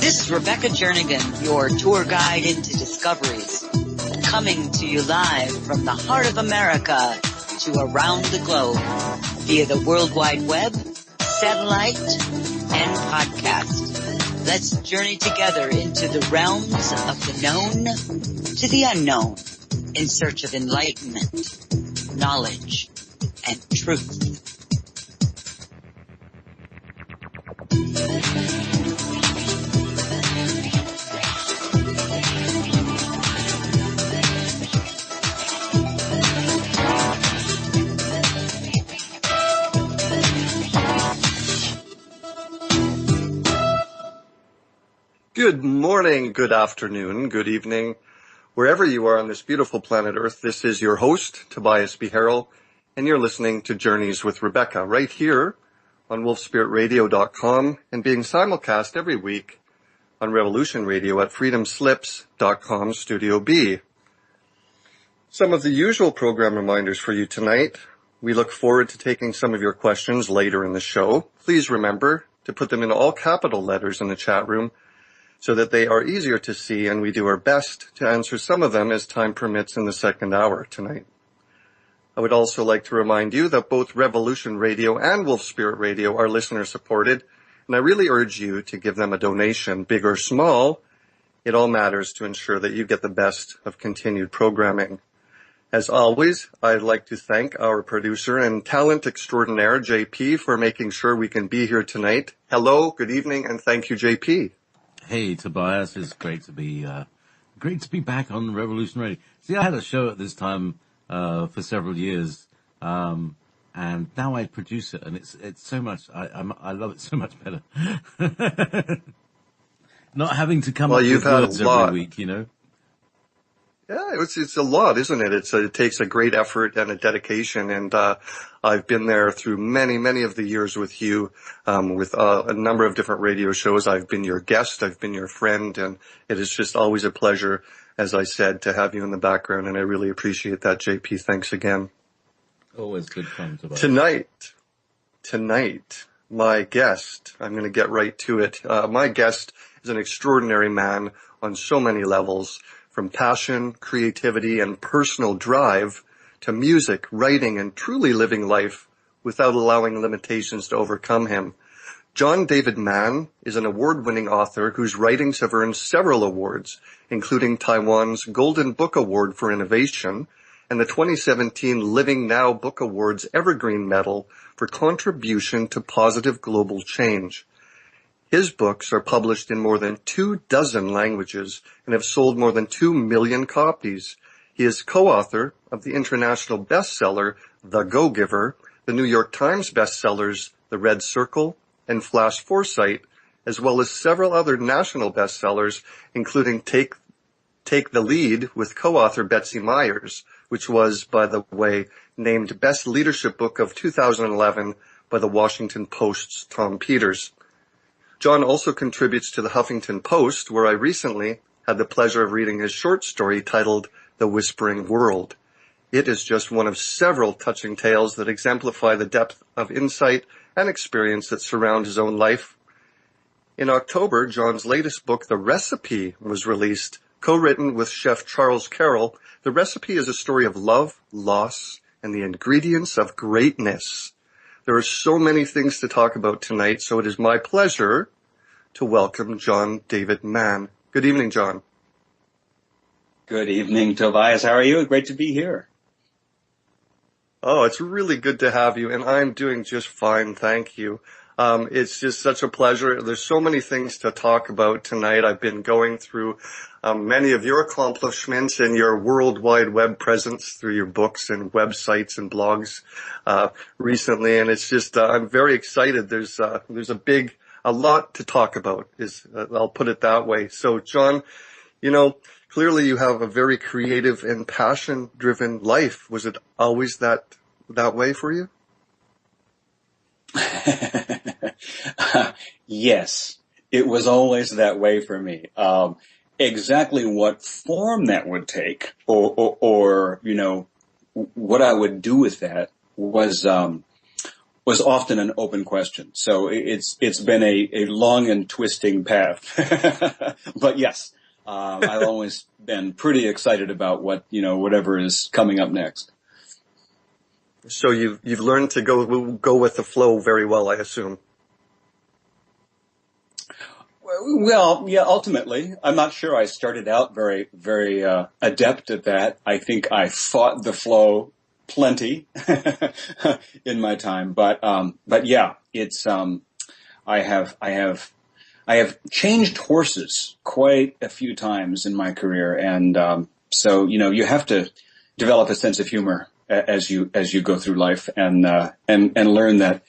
This is Rebecca Jernigan, your tour guide into discoveries, coming to you live from the heart of America to around the globe via the World Wide Web, satellite, and podcast. Let's journey together into the realms of the known to the unknown in search of enlightenment, knowledge, and truth. Good morning, good afternoon, good evening, wherever you are on this beautiful planet Earth. This is your host, Tobias Beharrell, and you're listening to Journeys with Rebecca right here on wolfspiritradio.com and being simulcast every week on Revolution Radio at freedomslips.com Studio B. Some of the usual program reminders for you tonight. We look forward to taking some of your questions later in the show. Please remember to put them in all capital letters in the chat room so that they are easier to see, and we do our best to answer some of them as time permits in the second hour tonight. I would also like to remind you that both Revolution Radio and Wolf Spirit Radio are listener-supported, and I really urge you to give them a donation, big or small. It all matters to ensure that you get the best of continued programming. As always, I'd like to thank our producer and talent extraordinaire, JP, for making sure we can be here tonight. Hello, good evening, and thank you, JP. Hey, Tobias, it's great to be back on Revolution Radio. See, I had a show at this time, for several years, and now I produce it, and it's so much, I love it so much better. Not having to come up with words every week, you know? Yeah, it's a lot, isn't it? It takes a great effort and a dedication, and I've been there through many of the years with you, with a number of different radio shows. I've been your guest, I've been your friend, and it is just always a pleasure, as I said, to have you in the background, and I really appreciate that, JP. Thanks again. Always good fun, Tobias. Tonight, my guest, I'm going to get right to it. My guest is an extraordinary man on so many levels. From passion, creativity, and personal drive to music, writing, and truly living life without allowing limitations to overcome him. John David Mann is an award-winning author whose writings have earned several awards, including Taiwan's Golden Book Award for Innovation and the 2017 Living Now Book Awards Evergreen Medal for contribution to positive global change. His books are published in more than 24 languages and have sold more than 2 million copies. He is co-author of the international bestseller, The Go-Giver, the New York Times bestsellers, The Red Circle, and Flash Foresight, as well as several other national bestsellers, including Take the Lead with co-author Betsy Myers, which was, by the way, named Best Leadership Book of 2011 by the Washington Post's Tom Peters. John also contributes to the Huffington Post, where I recently had the pleasure of reading his short story titled The Whispering World. It is just one of several touching tales that exemplify the depth of insight and experience that surround his own life. In October, John's latest book, The Recipe, was released. Co-written with chef Charles Carroll, The Recipe is a story of love, loss, and the ingredients of greatness. There are so many things to talk about tonight, so it is my pleasure to welcome John David Mann. Good evening, John. Good evening, Tobias. How are you? Great to be here. Oh, it's really good to have you, and I'm doing just fine, thank you. It's just such a pleasure. There's so many things to talk about tonight. I've been going through many of your accomplishments and your World Wide Web presence through your books and websites and blogs recently, and it's just I'm very excited. There's a lot to talk about. I'll put it that way. So, John, you know, clearly you have a very creative and passion-driven life. Was it always that way for you? Yes, it was always that way for me. Exactly what form that would take or you know, what I would do with that was was often an open question. So it's been a long and twisting path. But yes, I've always been pretty excited about whatever is coming up next. So you've learned to go with the flow very well, I assume. Well, yeah, ultimately, I'm not sure I started out very, very adept at that. I think I fought the flow plenty in my time, but yeah, it's I have changed horses quite a few times in my career, and so you have to develop a sense of humor as you go through life, and learn that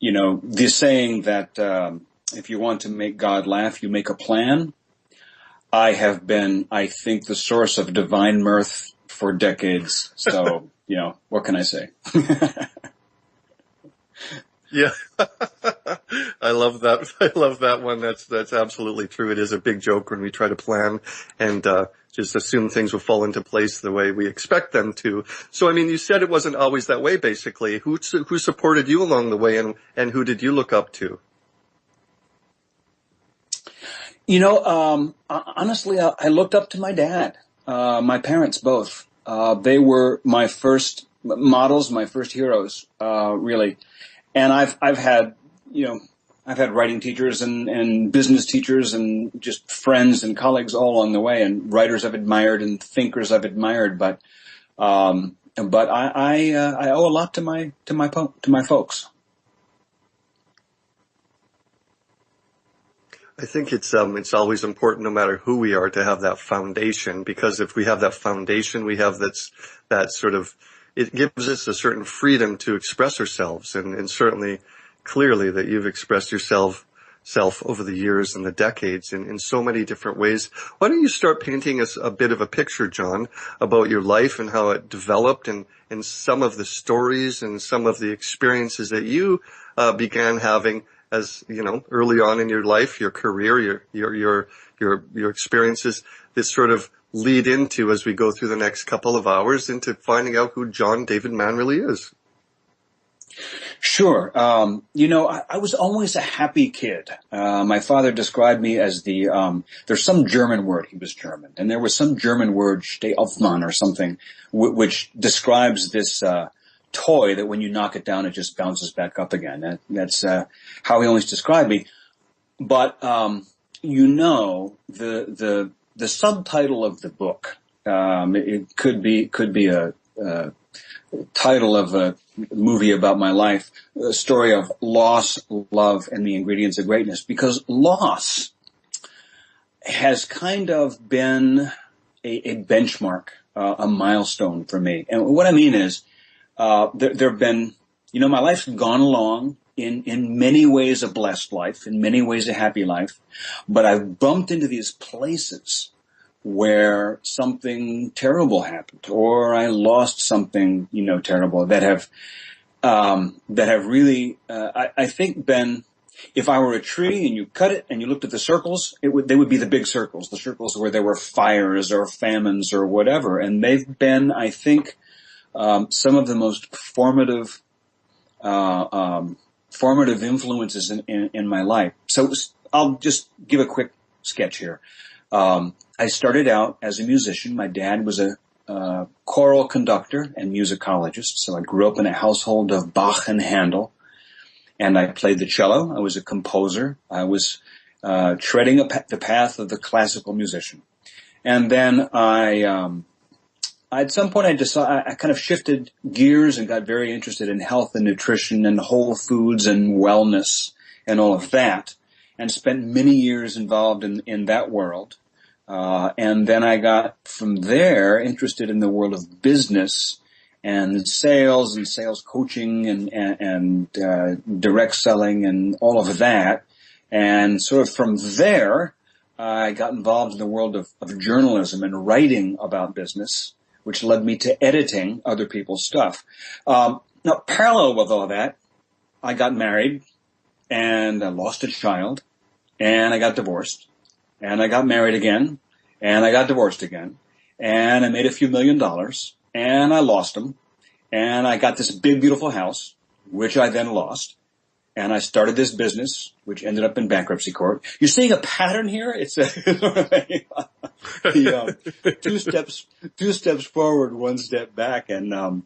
the saying that if you want to make God laugh, you make a plan. I have been, I think, the source of divine mirth for decades. So, what can I say? Yeah. I love that. I love that one. That's absolutely true. It is a big joke when we try to plan and, just assume things will fall into place the way we expect them to. So, I mean, you said it wasn't always that way, basically. Who supported you along the way, and who did you look up to? Honestly, I looked up to my dad, my parents both. They were my first models, my first heroes, really. And I've had writing teachers and business teachers and just friends and colleagues all along the way, and writers I've admired and thinkers I've admired. But I owe a lot to my folks. I think it's always important, no matter who we are, to have that foundation, because if we have that foundation, we have that sort of, it gives us a certain freedom to express ourselves, and certainly clearly that you've expressed yourself over the years and the decades in so many different ways. Why don't you start painting us a bit of a picture, John, about your life and how it developed, and some of the stories and some of the experiences that you began having as, early on in your life, your career, your experiences that sort of lead into, as we go through the next couple of hours, into finding out who John David Mann really is. Sure. I was always a happy kid. My father described me as there's some German word, he was German, and there was some German word, Stehaufmann or something, which describes this, toy that when you knock it down, it just bounces back up again. That's how he always described me. But the subtitle of the book, it could be a title of a movie about my life, a story of loss, love, and the ingredients of greatness. Because loss has kind of been a benchmark, a milestone for me. And what I mean is, there have been, my life's gone along in many ways a blessed life, in many ways a happy life, but I've bumped into these places where something terrible happened, or I lost something, terrible, that have really, I think been, if I were a tree and you cut it and you looked at the circles, they would be the big circles, the circles where there were fires or famines or whatever. And they've been, I think, some of the most formative influences in my life. So I'll just give a quick sketch here. I started out as a musician. My dad was a choral conductor and musicologist, so I grew up in a household of Bach and Handel, and I played the cello. I was a composer. I was treading the path of the classical musician. And then at some point I kind of shifted gears and got very interested in health and nutrition and whole foods and wellness and all of that, and spent many years involved in that world. And then I got from there interested in the world of business and sales coaching and direct selling and all of that. And sort of from there, I got involved in the world of journalism and writing about business, which led me to editing other people's stuff. Now, parallel with all that, I got married, and I lost a child, and I got divorced, and I got married again, and I got divorced again, and I made a few $1 million, and I lost them, and I got this big, beautiful house, which I then lost. And I started this business, which ended up in bankruptcy court. You're seeing a pattern here. It's two steps forward, one step back. And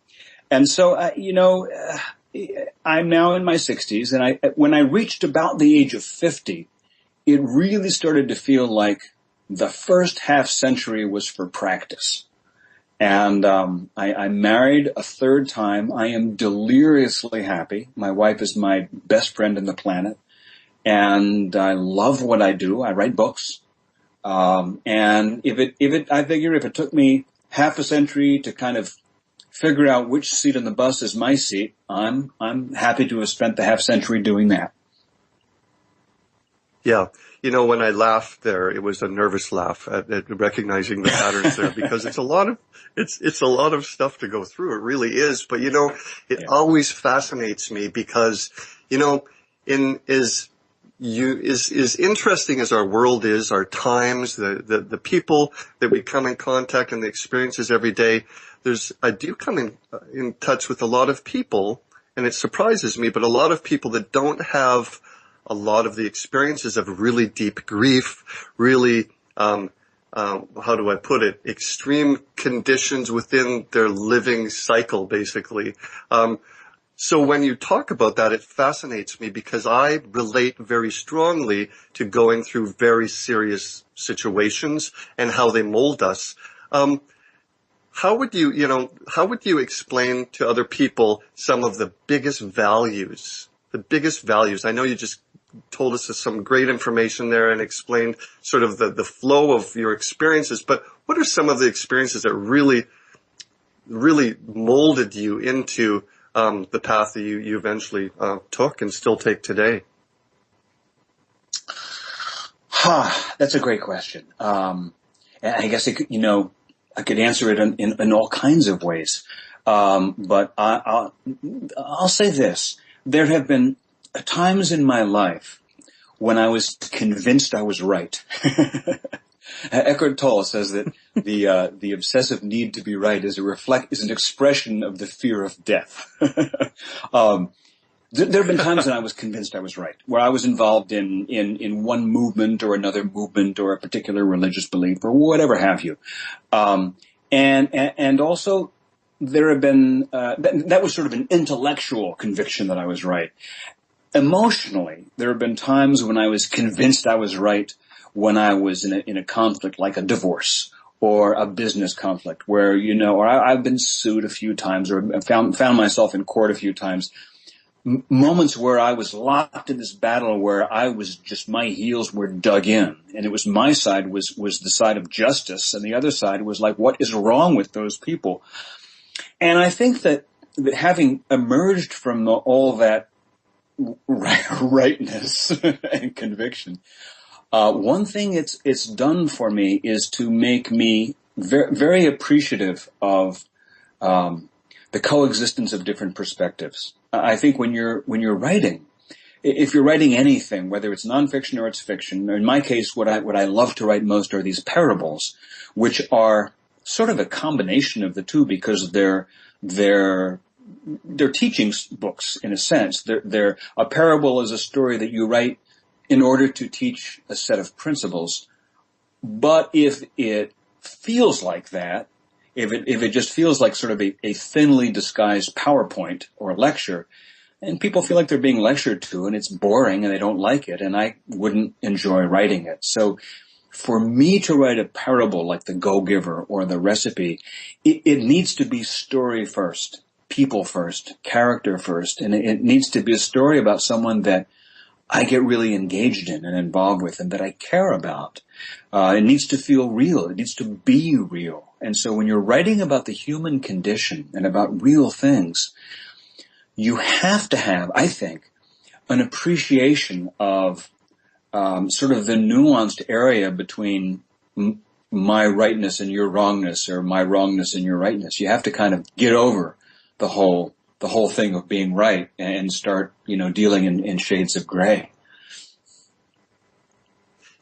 so, I'm now in my 60s, and when I reached about the age of 50, it really started to feel like the first half century was for practice. And I married a third time. I am deliriously happy. My wife is my best friend on the planet. And I love what I do. I write books. And I figure if it took me half a century to kind of figure out which seat on the bus is my seat, I'm happy to have spent the half century doing that. Yeah. When I laughed there, it was a nervous laugh at recognizing the patterns there, because it's a lot of stuff to go through. It really is. But, it always fascinates me because, as interesting as our world is, our times, the people that we come in contact and the experiences every day, I do come in touch with a lot of people, and it surprises me, but a lot of people that don't have a lot of the experiences of really deep grief, really, how do I put it, extreme conditions within their living cycle, basically. So when you talk about that, it fascinates me because I relate very strongly to going through very serious situations and how they mold us. How would you explain to other people some of the biggest values? I know you just told us some great information there and explained sort of the flow of your experiences, but what are some of the experiences that really, really molded you into the path that you eventually took and still take today? That's a great question. And I guess I could answer it in all kinds of ways. But I'll say this. There have been times in my life when I was convinced I was right. Eckhart Tolle says that the obsessive need to be right is an expression of the fear of death. There have been times when I was convinced I was right, where I was involved in one movement or another movement or a particular religious belief or whatever have you. And also there have been, that was sort of an intellectual conviction that I was right. Emotionally, there have been times when I was convinced I was right when I was in a conflict like a divorce or a business conflict where, or I've been sued a few times or found myself in court a few times. Moments where I was locked in this battle where I was just, my heels were dug in, and it was my side was the side of justice, and the other side was like, what is wrong with those people? And I think that having emerged from all that rightness and conviction, one thing it's done for me is to make me very, very appreciative of the coexistence of different perspectives. I think when you're writing, if you're writing anything, whether it's nonfiction or it's fiction, or in my case, what I love to write most are these parables, which are sort of a combination of the two because they're teaching books in a sense. A parable is a story that you write in order to teach a set of principles. But if it feels like that, if it just feels like sort of a thinly disguised PowerPoint or lecture, and people feel like they're being lectured to and it's boring and they don't like it, and I wouldn't enjoy writing it. So for me to write a parable like The Go-Giver or The Recipe, it needs to be story first, people first, character first, and it needs to be a story about someone that I get really engaged in and involved with and that I care about. It needs to feel real. It needs to be real. And so when you're writing about the human condition and about real things, you have to have, I think, an appreciation of sort of the nuanced area between my rightness and your wrongness, or my wrongness and your rightness. You have to kind of get over the whole thing of being right and start, dealing in shades of gray.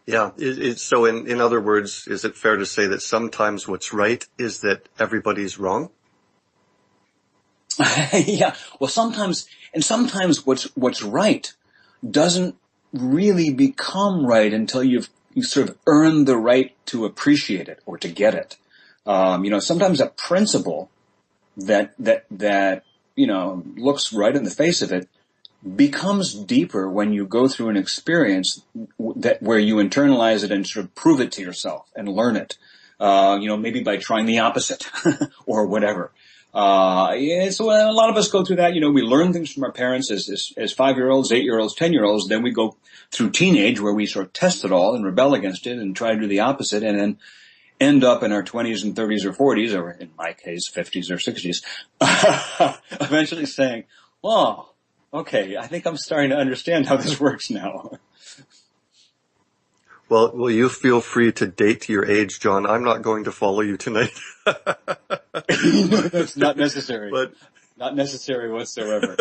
Yeah. So in other words, is it fair to say that sometimes what's right is that everybody's wrong? Yeah. Well, sometimes what's right doesn't really become right until you sort of earned the right to appreciate it or to get it. Sometimes a principle that looks right in the face of it becomes deeper when you go through an experience where you internalize it and sort of prove it to yourself and learn it. Maybe by trying the opposite or whatever. So a lot of us go through that. We learn things from our parents as 5-year-olds, 8-year-olds, 10-year-olds. Then we go through teenage where we sort of test it all and rebel against it and try to do the opposite, and then end up in our 20s and 30s or 40s, or in my case, 50s or 60s, eventually saying, oh, okay, I think I'm starting to understand how this works now. Well, you feel free to date your age, John. I'm not going to follow you tonight. That's not necessary. But not necessary whatsoever.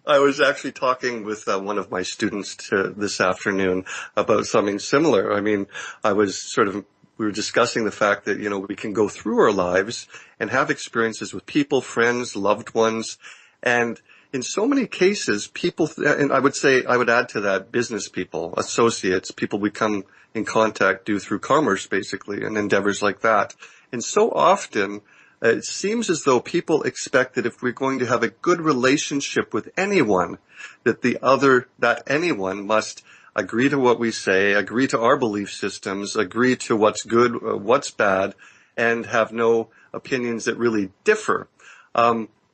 I was actually talking with one of my students this afternoon about something similar. I mean, we were discussing the fact that, we can go through our lives and have experiences with people, friends, loved ones, and in so many cases, people, and I would add to that business people, associates, people we come in contact through commerce, basically, and endeavors like that. And so often, it seems as though people expect that if we're going to have a good relationship with anyone, that anyone must agree to what we say, agree to our belief systems, agree to what's good, what's bad, and have no opinions that really differ.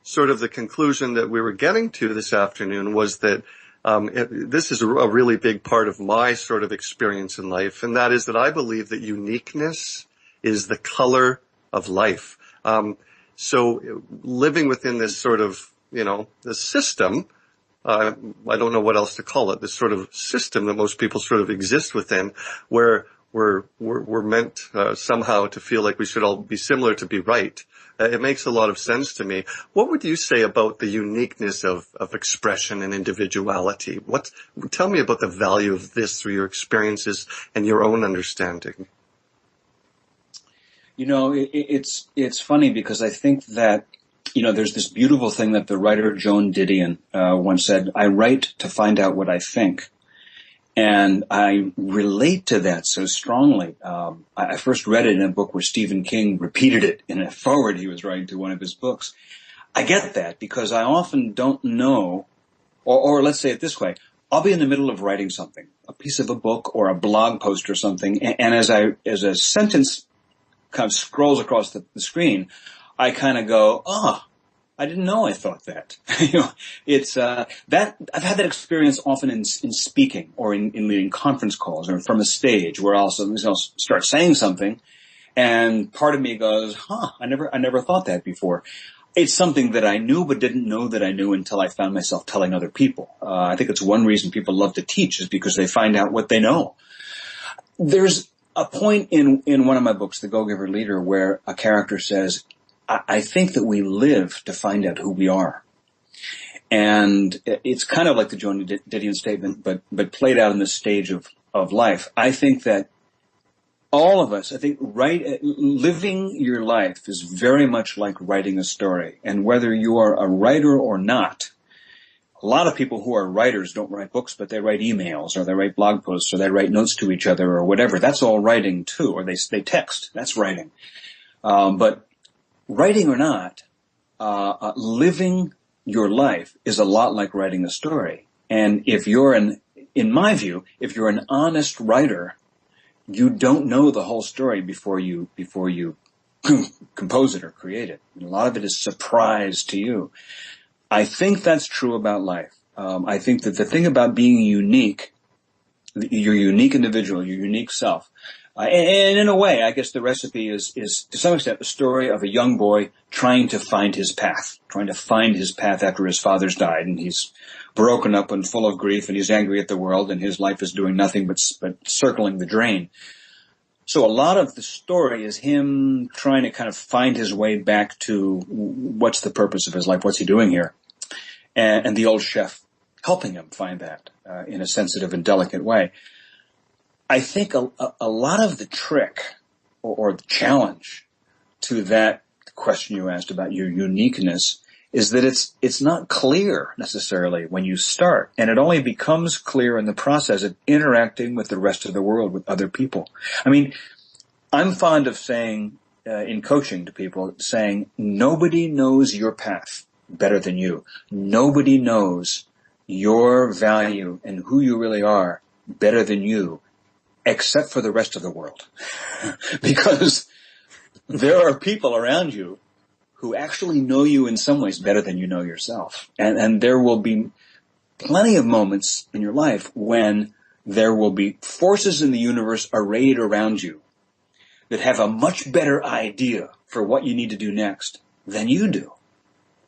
Sort of the conclusion that we were getting to this afternoon was that this is a really big part of my sort of experience in life, and that is that I believe that uniqueness is the color of life. So living within this sort of, this system, I don't know what else to call it, this sort of system that most people sort of exist within, where we're meant somehow to feel like we should all be similar to be right. It makes a lot of sense to me. What would you say about the uniqueness of expression and individuality? Tell me about the value of this through your experiences and your own understanding. It's funny because I think that, there's this beautiful thing that the writer Joan Didion once said, I write to find out what I think. And I relate to that so strongly. I first read it in a book where Stephen King repeated it in a foreword he was writing to one of his books. I get that because I often don't know, or let's say it this way, I'll be in the middle of writing something, a piece of a book or a blog post or something, and as a sentence kind of scrolls across the screen, I kind of go, I didn't know I thought that. It's that I've had that experience often in speaking or in leading conference calls or from a stage where I'll start saying something, and part of me goes, I never thought that before. It's something that I knew but didn't know that I knew until I found myself telling other people. I think it's one reason people love to teach is because they find out what they know. There's a point in one of my books, The Go-Giver Leader, where a character says, I think that we live to find out who we are. And it's kind of like the Joan Didion statement, but played out in this stage of life. I think that all of us, living your life is very much like writing a story. And whether you are a writer or not, a lot of people who are writers don't write books, but they write emails or they write blog posts or they write notes to each other or whatever. That's all writing too. Or they text. That's writing. But writing or not, living your life is a lot like writing a story. And in my view, if you're an honest writer, you don't know the whole story before you compose it or create it. And a lot of it is surprise to you. I think that's true about life. I think that the thing about being unique, your unique individual, your unique self, and in a way, I guess the recipe is to some extent the story of a young boy trying to find his path after his father's died, and he's broken up and full of grief, and he's angry at the world, and his life is doing nothing but circling the drain. So a lot of the story is him trying to kind of find his way back to what's the purpose of his life, what's he doing here, and the old chef helping him find that in a sensitive and delicate way. I think a lot of the trick or the challenge to that question you asked about your uniqueness is that it's not clear necessarily when you start, and it only becomes clear in the process of interacting with the rest of the world, with other people. I mean, I'm fond of saying, in coaching to people, saying, nobody knows your path better than you. Nobody knows your value and who you really are better than you, except for the rest of the world. Because there are people around you who actually know you in some ways better than you know yourself. And there will be plenty of moments in your life when there will be forces in the universe arrayed around you that have a much better idea for what you need to do next than you do.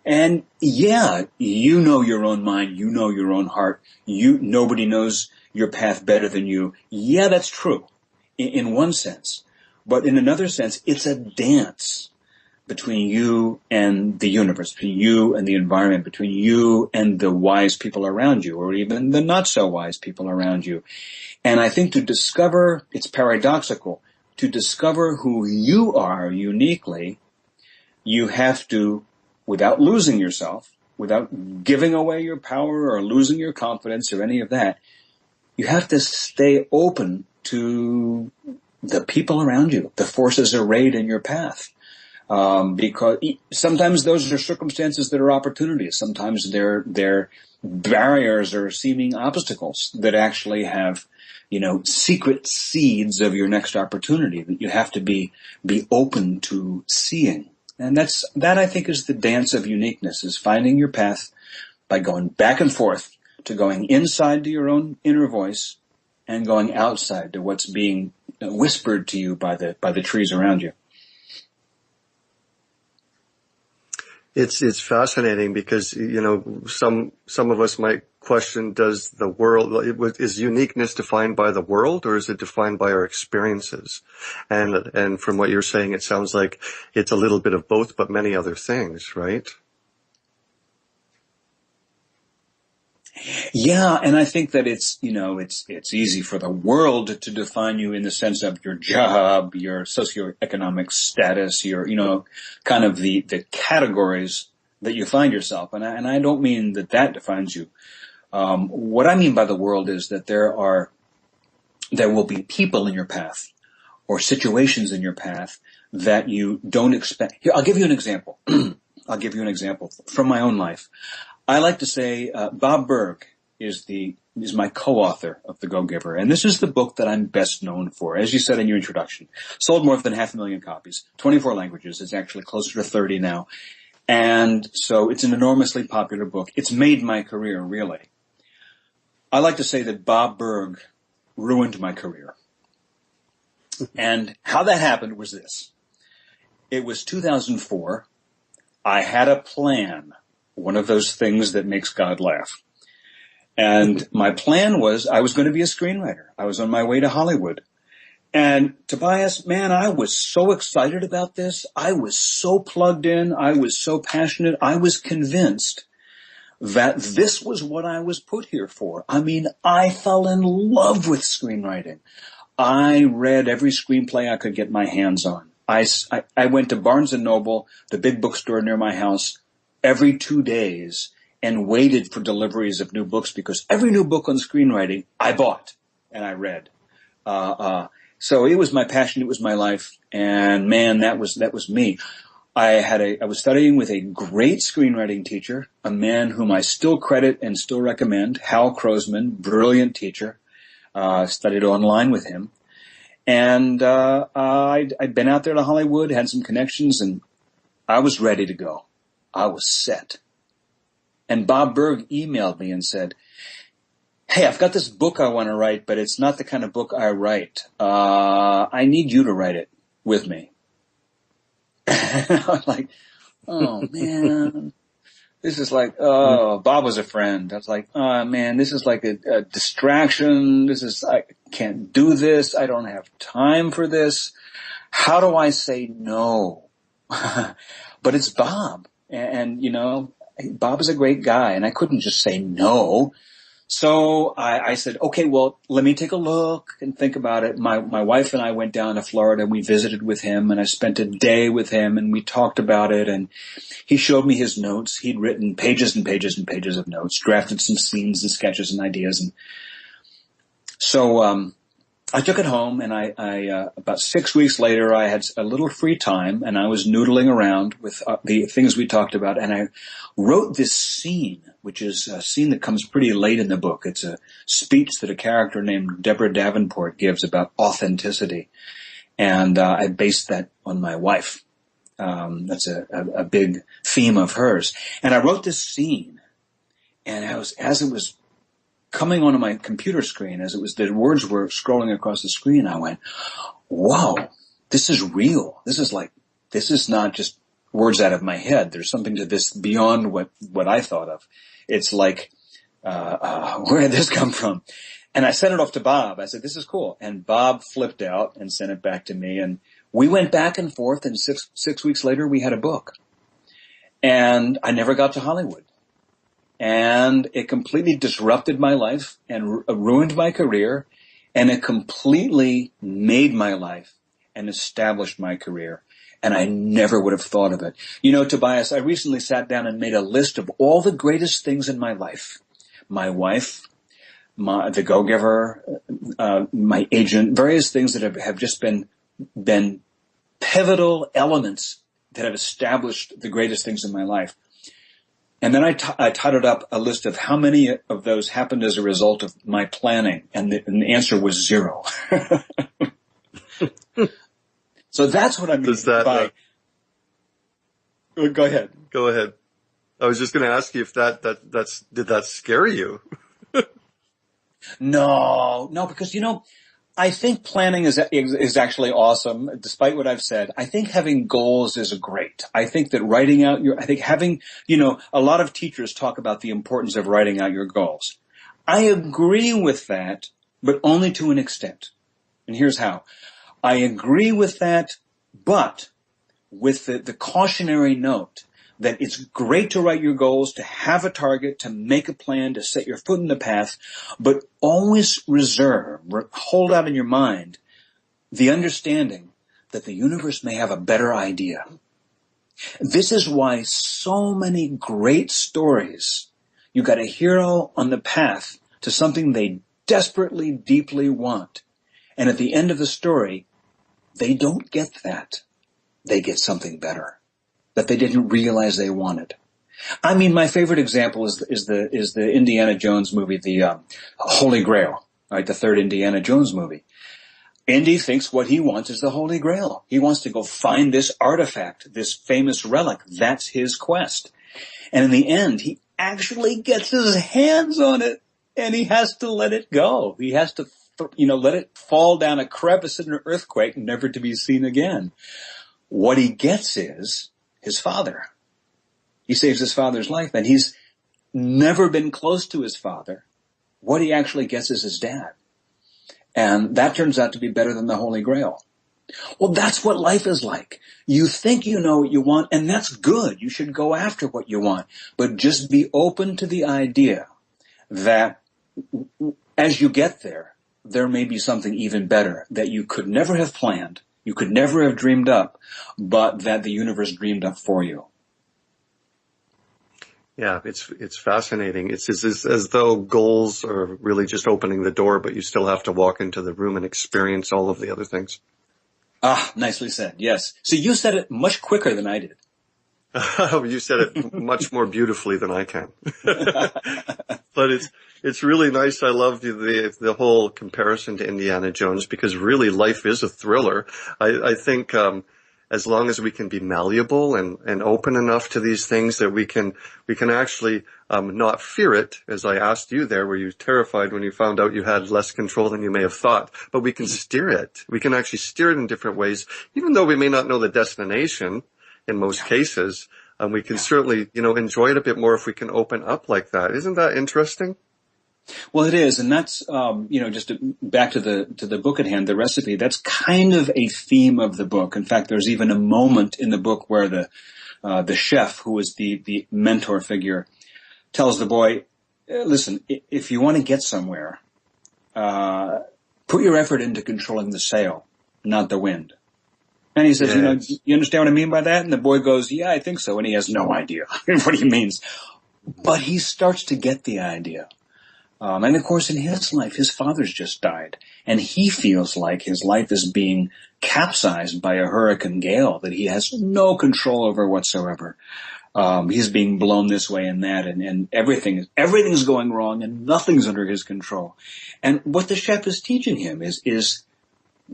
And yeah, you know your own mind, you know your own heart, nobody knows your path better than you. Yeah, that's true in one sense. But in another sense, it's a dance between you and the universe, between you and the environment, between you and the wise people around you, or even the not so wise people around you. And I think to discover, it's paradoxical, to discover who you are uniquely, you have to, without losing yourself, without giving away your power or losing your confidence or any of that, you have to stay open to the people around you, the forces arrayed in your path. Because sometimes those are circumstances that are opportunities. Sometimes they're barriers or seeming obstacles that actually have, secret seeds of your next opportunity that you have to be open to seeing. And that I think is the dance of uniqueness, is finding your path by going back and forth to going inside to your own inner voice and going outside to what's being whispered to you by the trees around you. It's fascinating because, some of us might question, is uniqueness defined by the world, or is it defined by our experiences? And from what you're saying, it sounds like it's a little bit of both, but many other things, right? Yeah, and I think that it's easy for the world to define you in the sense of your job, your socioeconomic status, your, kind of the categories that you find yourself. And I don't mean that defines you. What I mean by the world is that there will be people in your path or situations in your path that you don't expect. Here, I'll give you an example. I'll give you an example from my own life. I like to say Bob Berg is my co-author of The Go-Giver, and this is the book that I'm best known for. As you said in your introduction, sold more than 500,000 copies, 24 languages. It's actually closer to 30 now, and so it's an enormously popular book. It's made my career, really. I like to say that Bob Berg ruined my career, and how that happened was this. It was 2004. I had a plan. One of those things that makes God laugh. And my plan was I was going to be a screenwriter. I was on my way to Hollywood. And Tobias, man, I was so excited about this. I was so plugged in. I was so passionate. I was convinced that this was what I was put here for. I mean, I fell in love with screenwriting. I read every screenplay I could get my hands on. I went to Barnes & Noble, the big bookstore near my house, every 2 days and waited for deliveries of new books, because every new book on screenwriting I bought and I read. So it was my passion. It was my life. And man, that was me. I was studying with a great screenwriting teacher, a man whom I still credit and still recommend, Hal Crosman, brilliant teacher. Studied online with him. And I'd been out there to Hollywood, had some connections, and I was ready to go. I was set. And Bob Berg emailed me and said, hey, I've got this book I want to write, but it's not the kind of book I write. I need you to write it with me. I was like, oh, man. This is like, Bob was a friend. I was like, oh, man, this is like a distraction. I can't do this. I don't have time for this. How do I say no? But it's Bob. And, Bob is a great guy, and I couldn't just say no. So I said, okay, well, let me take a look and think about it. My wife and I went down to Florida and we visited with him, and I spent a day with him and we talked about it, and he showed me his notes. He'd written pages and pages and pages of notes, drafted some scenes and sketches and ideas. And so, I took it home, and I about 6 weeks later, I had a little free time, and I was noodling around with the things we talked about, and I wrote this scene, which is a scene that comes pretty late in the book. It's a speech that a character named Deborah Davenport gives about authenticity, and I based that on my wife. That's a big theme of hers. And I wrote this scene, and as it was coming onto my computer screen, the words were scrolling across the screen, I went, wow, this is real. This is not just words out of my head. There's something to this beyond what I thought of. It's like, where did this come from? And I sent it off to Bob. I said, this is cool. And Bob flipped out and sent it back to me. And we went back and forth, and six weeks later we had a book. And I never got to Hollywood. And it completely disrupted my life and ruined my career, and it completely made my life and established my career. And I never would have thought of it. You know, Tobias, I recently sat down and made a list of all the greatest things in my life. My wife, the Go-Giver, my agent, various things that have just been pivotal elements that have established the greatest things in my life. And then I totted up a list of how many of those happened as a result of my planning, and the answer was 0. So that's what I mean by... Go ahead. Go ahead. I was just going to ask you if did that scare you? No, because, I think planning is actually awesome, despite what I've said. I think having goals is great. I think that having, a lot of teachers talk about the importance of writing out your goals. I agree with that, but only to an extent. And here's how. I agree with that, but with the cautionary note that it's great to write your goals, to have a target, to make a plan, to set your foot in the path, but always hold out in your mind the understanding that the universe may have a better idea. This is why so many great stories, you got a hero on the path to something they desperately, deeply want. And at the end of the story, they don't get that. They get something better that they didn't realize they wanted. I mean, my favorite example is the Indiana Jones movie, the Holy Grail, right? The third Indiana Jones movie. Indy thinks what he wants is the Holy Grail. He wants to go find this artifact, this famous relic. That's his quest. And in the end, he actually gets his hands on it, and he has to let it go. He has to, let it fall down a crevice in an earthquake, never to be seen again. What he gets is his father. He saves his father's life, and he's never been close to his father. What he actually gets is his dad. And that turns out to be better than the Holy Grail. Well, that's what life is like. You think you know what you want, and that's good. You should go after what you want. But just be open to the idea that as you get there, there may be something even better that you could never have planned, you could never have dreamed up, but that the universe dreamed up for you. Yeah, it's fascinating. It's as though goals are really just opening the door, but you still have to walk into the room and experience all of the other things. Ah, nicely said. Yes. So you said it much quicker than I did. You said it much more beautifully than I can. But it's really nice. I love the whole comparison to Indiana Jones, because really life is a thriller. I think as long as we can be malleable and open enough to these things, that we can actually not fear it. As I asked you there, were you terrified when you found out you had less control than you may have thought? But we can steer it. We can actually steer it in different ways, even though we may not know the destination in most cases. We can certainly, enjoy it a bit more if we can open up like that. Isn't that interesting? Well, it is, and that's back to the book at hand, the recipe. That's kind of a theme of the book. In fact, there's even a moment in the book where the chef, who is the mentor figure, tells the boy, listen, if you want to get somewhere, put your effort into controlling the sail, not the wind. And he says, Yes. you understand what I mean by that? And the boy goes, yeah, I think so. And he has no idea what he means. But he starts to get the idea. And of course, in his life, his father's just died. And he feels like his life is being capsized by a hurricane gale that he has no control over whatsoever. He's being blown this way and that, and everything's going wrong, and nothing's under his control. And what the chef is teaching him is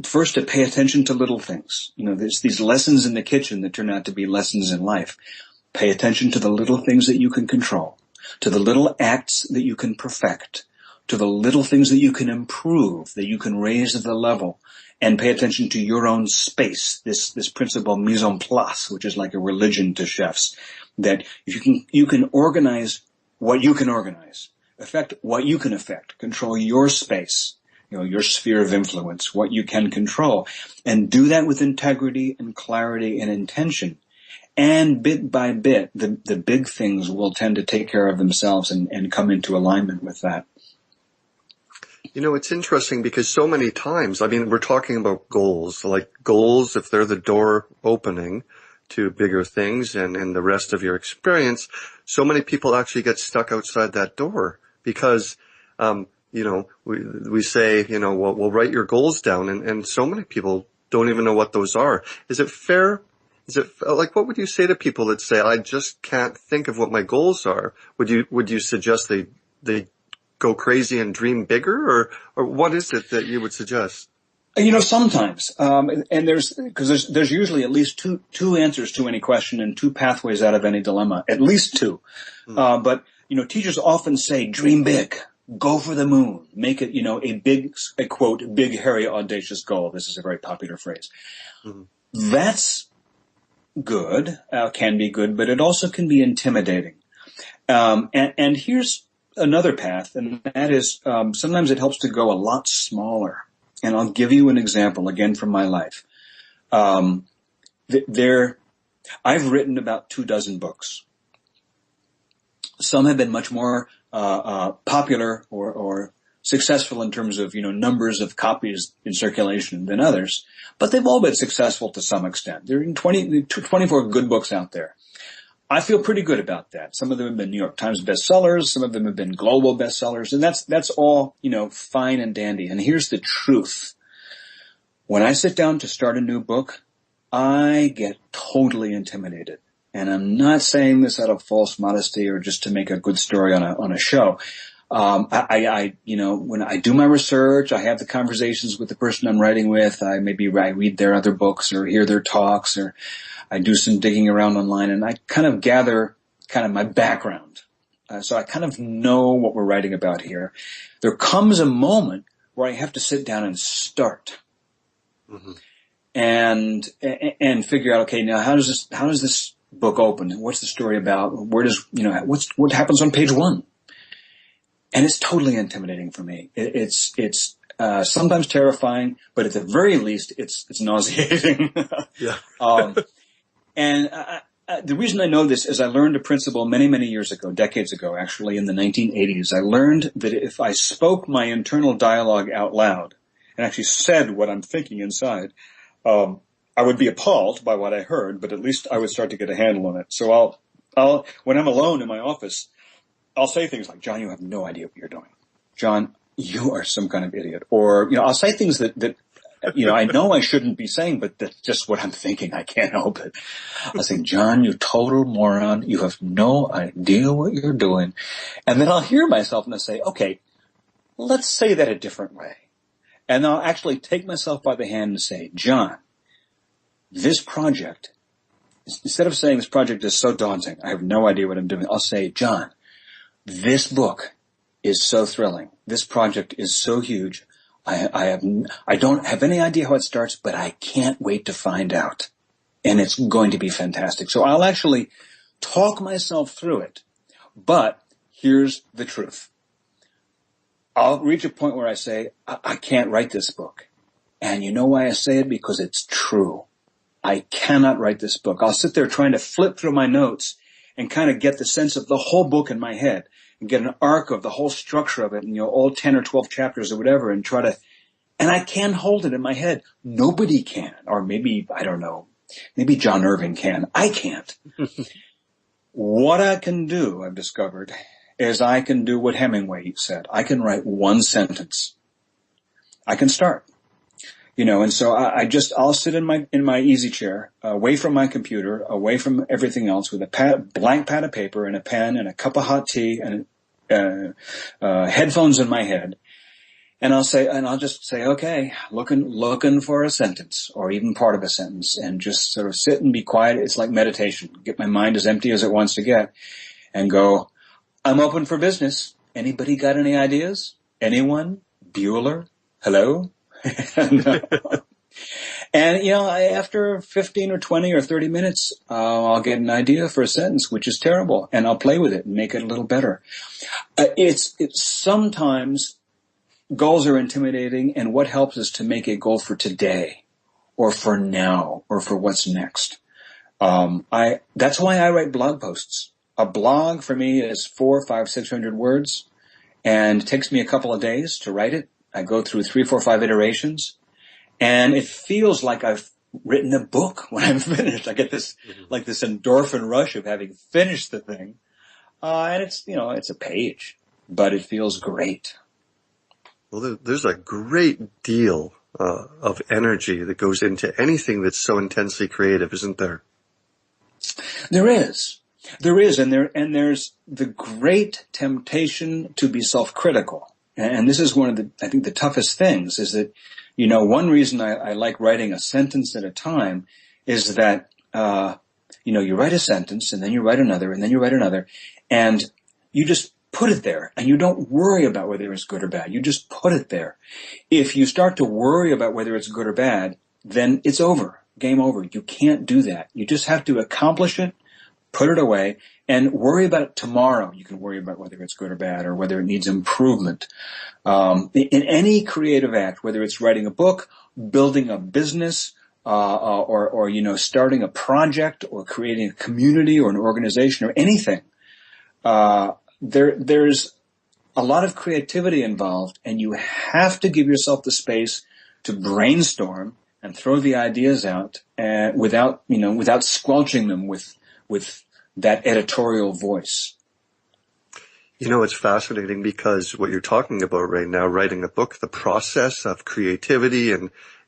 first to pay attention to little things. There's these lessons in the kitchen that turn out to be lessons in life. Pay attention to the little things that you can control, to the little acts that you can perfect, to the little things that you can improve, that you can raise the level, and pay attention to your own space. This principle mise en place, which is like a religion to chefs, that you can organize what you can organize, affect what you can affect, control your space, your sphere of influence, what you can control, and do that with integrity and clarity and intention. And bit by bit, the big things will tend to take care of themselves and come into alignment with that. It's interesting because so many times, we're talking about goals, like goals, if they're the door opening to bigger things and the rest of your experience, so many people actually get stuck outside that door because, we say, we'll write your goals down and so many people don't even know what those are. Is it fair? What would you say to people that say, I just can't think of what my goals are? Would you suggest they go crazy and dream bigger, or what is it that you would suggest? Sometimes, and there's usually at least two answers to any question and two pathways out of any dilemma, at least two. But teachers often say, dream big, go for the moon, make it, a quote, big, hairy, audacious goal. This is a very popular phrase. Mm-hmm. That's good, can be good, but it also can be intimidating. And here's another path, and that is sometimes it helps to go a lot smaller. And I'll give you an example again from my life. I've written about 24 books. Some have been much more popular or successful in terms of numbers of copies in circulation than others, but they've all been successful to some extent. There are 24 good books out there. I feel pretty good about that. Some of them have been New York Times bestsellers. Some of them have been global bestsellers. And that's all, fine and dandy. And here's the truth. When I sit down to start a new book, I get totally intimidated. And I'm not saying this out of false modesty or just to make a good story on a show. When I do my research, I have the conversations with the person I'm writing with. I read their other books or hear their talks, or I do some digging around online, and I kind of gather kind of my background. So I kind of know what we're writing about here. There comes a moment where I have to sit down and start. Mm-hmm. And figure out, okay, now how does this book open? What's the story about? What happens on page 1? And it's totally intimidating for me. It's sometimes terrifying, but at the very least, it's nauseating. Yeah. And the reason I know this is I learned a principle many, many years ago, decades ago, actually, in the 1980s. I learned that if I spoke my internal dialogue out loud and actually said what I'm thinking inside, I would be appalled by what I heard, but at least I would start to get a handle on it. So I'll when I'm alone in my office, I'll say things like, John, you have no idea what you're doing. John, you are some kind of idiot. Or, I'll say things that I know I shouldn't be saying, but that's just what I'm thinking. I can't help it. I'll say, John, you total moron. You have no idea what you're doing. And then I'll hear myself and I'll say, okay, let's say that a different way. And I'll actually take myself by the hand and say, John, this project, instead of saying this project is so daunting, I have no idea what I'm doing, I'll say, John, this book is so thrilling. This project is so huge. I don't have any idea how it starts, but I can't wait to find out. And it's going to be fantastic. So I'll actually talk myself through it. But here's the truth. I'll reach a point where I say, I can't write this book. And you know why I say it? Because it's true. I cannot write this book. I'll sit there trying to flip through my notes and kind of get the sense of the whole book in my head and get an arc of the whole structure of it and, all 10 or 12 chapters or whatever and and I can hold it in my head. Nobody can. Or maybe, I don't know, maybe John Irving can. I can't. What I can do, I've discovered, is I can do what Hemingway said. I can write one sentence. I can start. And so I'll sit in my easy chair, away from my computer, away from everything else with a blank pad of paper and a pen and a cup of hot tea and headphones in my head. And I'll just say, okay, looking for a sentence or even part of a sentence and just sort of sit and be quiet. It's like meditation. Get my mind as empty as it wants to get and go, I'm open for business. Anybody got any ideas? Anyone? Bueller? Hello? And after 15 or 20 or 30 minutes, I'll get an idea for a sentence, which is terrible, and I'll play with it and make it a little better. It's sometimes goals are intimidating, and what helps is to make a goal for today or for now or for what's next. That's why I write blog posts. A blog for me is 400, 500, 600 words, and it takes me a couple of days to write it. I go through 3, 4, 5 iterations, and it feels like I've written a book when I'm finished. I get this, like this endorphin rush of having finished the thing. And it's a page, but it feels great. Well, there's a great deal of energy that goes into anything that's so intensely creative, isn't there? There is, and there's the great temptation to be self-critical. And this is one of the toughest things is that, one reason I like writing a sentence at a time is that, you write a sentence and then you write another and then you write another and you just put it there and you don't worry about whether it's good or bad. You just put it there. If you start to worry about whether it's good or bad, then it's over. Game over. You can't do that. You just have to accomplish it, put it away, and worry about it tomorrow. You can worry about whether it's good or bad or whether it needs improvement. In any creative act, whether it's writing a book, building a business, or starting a project or creating a community or an organization or anything, there's a lot of creativity involved, and you have to give yourself the space to brainstorm and throw the ideas out without squelching them with that editorial voice. It's fascinating because what you're talking about right now, writing a book, the process of creativity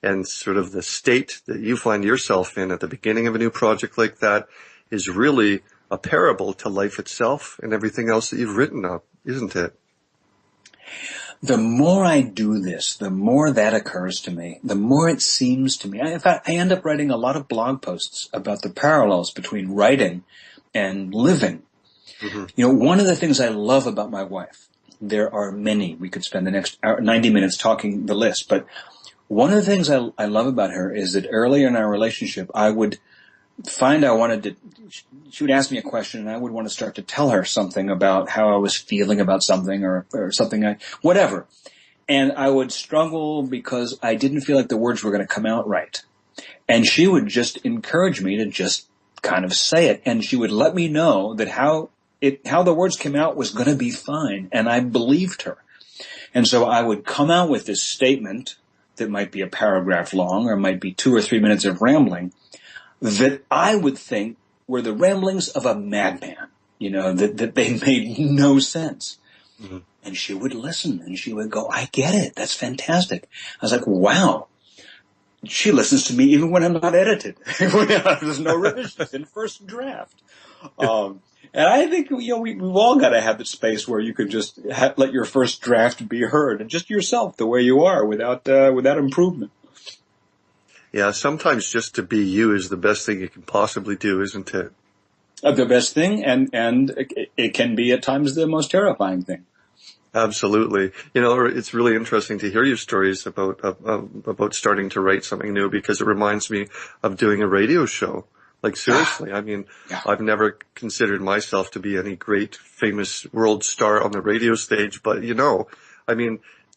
and sort of the state that you find yourself in at the beginning of a new project like that is really a parable to life itself and everything else that you've written up, isn't it? The more I do this, the more that occurs to me, the more it seems to me. In fact, I end up writing a lot of blog posts about the parallels between writing and living. Mm-hmm. One of the things I love about my wife, there are many, we could spend the next 90 minutes talking the list, but one of the things I love about her is that earlier in our relationship, I would find she would ask me a question and I would want to start to tell her something about how I was feeling about something or something, whatever. And I would struggle because I didn't feel like the words were going to come out right. And she would just encourage me to just kind of say it. And she would let me know that how the words came out was going to be fine. And I believed her. And so I would come out with this statement that might be a paragraph long or might be 2 or 3 minutes of rambling that I would think were the ramblings of a madman, that they made no sense. Mm-hmm. And she would listen and she would go, I get it. That's fantastic. I was like, wow. She listens to me even when I'm not edited. There's no revisions in first draft. And I think, we've all got to have the space where you can just let your first draft be heard and just yourself the way you are without improvement. Yeah, sometimes just to be you is the best thing you can possibly do, isn't it? The best thing, and it can be at times the most terrifying thing. Absolutely. It's really interesting to hear your stories about starting to write something new because it reminds me of doing a radio show. Like seriously, I mean, yeah. I've never considered myself to be any great famous world star on the radio stage, but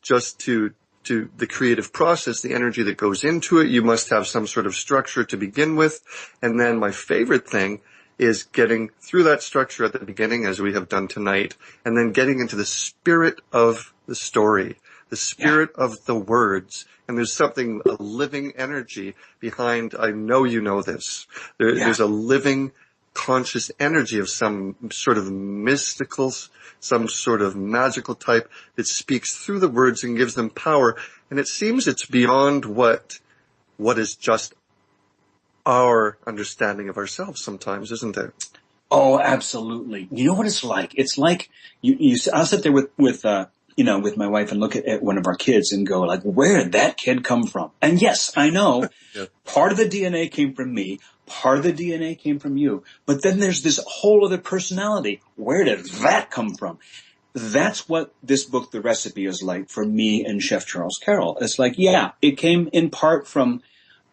just to the creative process, the energy that goes into it, you must have some sort of structure to begin with. And then my favorite thing is getting through that structure at the beginning, as we have done tonight, and then getting into the spirit of the story, the spirit of the words. And there's something, a living energy behind, I know you know this. There's a living conscious energy of some sort of mystical, some sort of magical type that speaks through the words and gives them power. And it seems it's beyond what is just our understanding of ourselves sometimes, isn't it? Oh, absolutely. You know what it's like? It's like I'll sit there with my wife and look at one of our kids and go like, where did that kid come from? And yes, I know part of the DNA came from me. Part of the DNA came from you. But then there's this whole other personality. Where did that come from? That's what this book, The Recipe, is like for me and Chef Charles Carroll. It's like, it came in part from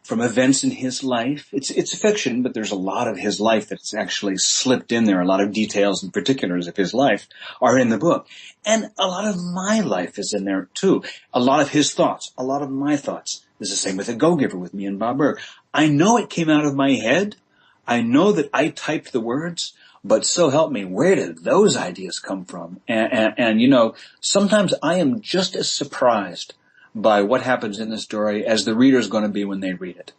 events in his life. It's fiction, but there's a lot of his life that's actually slipped in there. A lot of details and particulars of his life are in the book. And a lot of my life is in there too. A lot of his thoughts, a lot of my thoughts. It's the same with The Go-Giver with me and Bob Berg. I know it came out of my head. I know that I typed the words, but so help me, where did those ideas come from? And sometimes I am just as surprised by what happens in the story as the reader's going to be when they read it.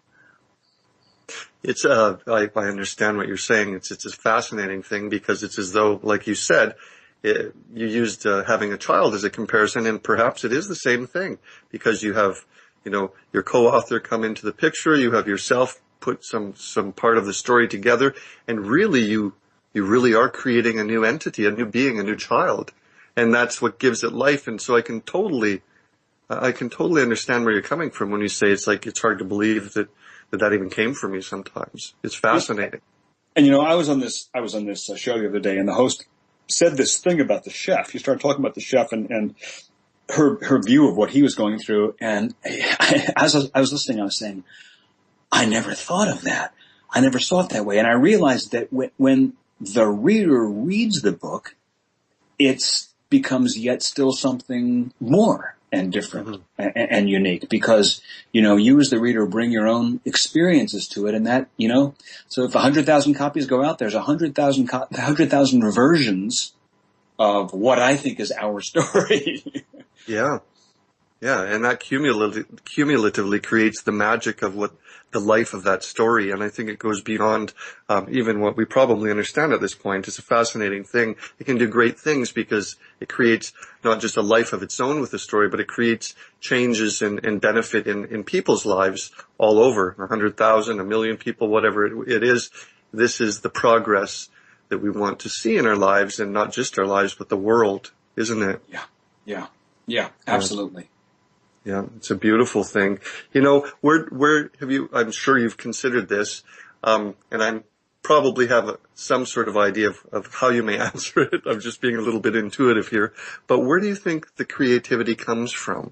It's I understand what you're saying. It's a fascinating thing because it's as though, like you said, you used having a child as a comparison, and perhaps it is the same thing because you have, your co-author come into the picture, you have yourself put some part of the story together, and really you really are creating a new entity, a new being, a new child, and that's what gives it life. And so I can totally understand where you're coming from when you say it's hard to believe that even came from you sometimes. It's fascinating. And I was on this show the other day, and the host said this thing about the chef. You started talking about the chef and her view of what he was going through. And as I was listening, I was saying, I never thought of that. I never saw it that way. And I realized that when the reader reads the book, it becomes yet still something more and different and unique because, you as the reader bring your own experiences to it. And that, so if 100,000 copies go out, there's 100,000 versions of what I think is our story. Yeah. Yeah. And that cumulatively creates the magic of what the life of that story. And I think it goes beyond even what we probably understand at this point. It's a fascinating thing. It can do great things because it creates not just a life of its own with the story, but it creates changes and benefit in people's lives all over, 100,000, 1 million people, whatever it is. This is the progress that we want to see in our lives, and not just our lives, but the world, isn't it? Yeah, absolutely. Yeah, it's a beautiful thing. Where have you, I'm sure you've considered this, and I probably have some sort of idea of how you may answer it. I'm just being a little bit intuitive here. But where do you think the creativity comes from?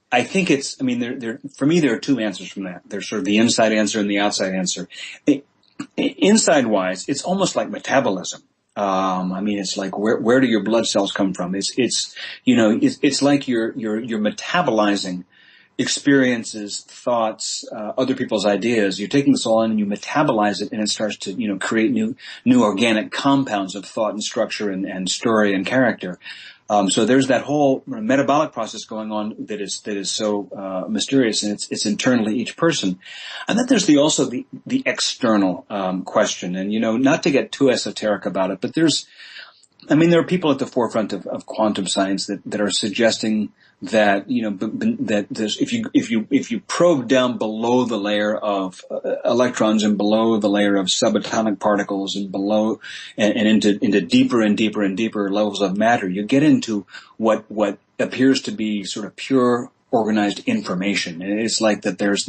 I think for me, there are two answers from that. There's sort of the inside answer and the outside answer. Inside-wise, it's almost like metabolism. It's like where do your blood cells come from? It's like you're metabolizing experiences, thoughts, other people's ideas. You're taking this all in and you metabolize it, and it starts to create new organic compounds of thought and structure and story and character. So there's that whole metabolic process going on that is so mysterious, and it's internally each person. And then there's also the external question, and not to get too esoteric about it, but there are people at the forefront of quantum science that are suggesting that that there's, if you probe down below the layer of electrons and below the layer of subatomic particles and below and into deeper and deeper and deeper levels of matter, you get into what appears to be sort of pure organized information. And it's like that there's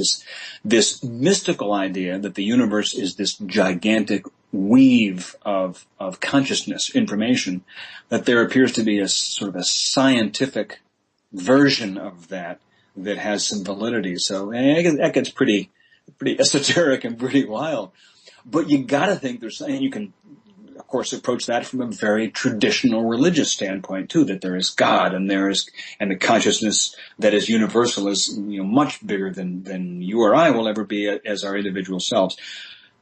this mystical idea that the universe is this gigantic weave of consciousness, information, that there appears to be a sort of a scientific version of that has some validity. So that gets pretty esoteric and pretty wild. But you gotta think and of course, approach that from a very traditional religious standpoint too, that there is God and and the consciousness that is universal is, much bigger than you or I will ever be as our individual selves.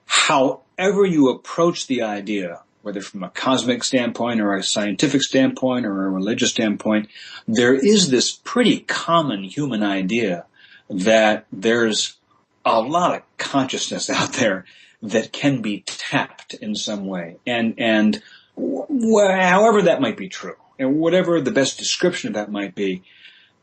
However you approach the idea, whether from a cosmic standpoint or a scientific standpoint or a religious standpoint, there is this pretty common human idea that there's a lot of consciousness out there that can be tapped in some way. And however that might be true, and whatever the best description of that might be,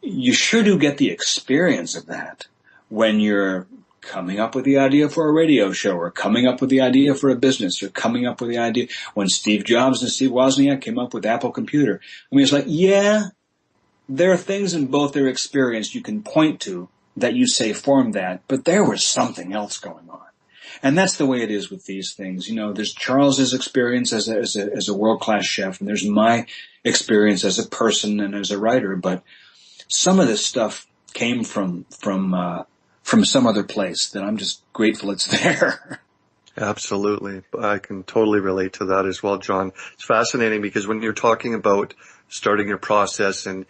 you sure do get the experience of that when you're coming up with the idea for a radio show, or coming up with the idea for a business, or coming up with the idea when Steve Jobs and Steve Wozniak came up with Apple Computer. I mean, it's like, yeah, there are things in both their experience you can point to that you say formed that, but there was something else going on. And that's the way it is with these things. There's Charles's experience as a world-class chef, and there's my experience as a person and as a writer. But some of this stuff came from some other place that I'm just grateful it's there. Absolutely. I can totally relate to that as well, John. It's fascinating because when you're talking about starting your process and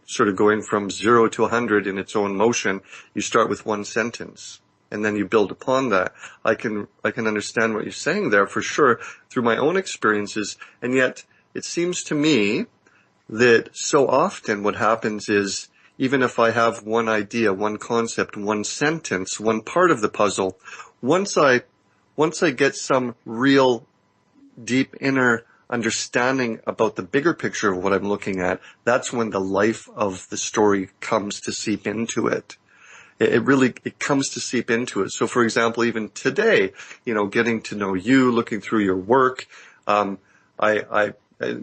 sort of going from 0 to 100 in its own motion, you start with one sentence. And then you build upon that. I can understand what you're saying there for sure through my own experiences. And yet it seems to me that so often what happens is, even if I have one idea, one concept, one sentence, one part of the puzzle, once I get some real deep inner understanding about the bigger picture of what I'm looking at, that's when the life of the story comes to seep into it. It comes to seep into it. So for example, even today, getting to know you, looking through your work,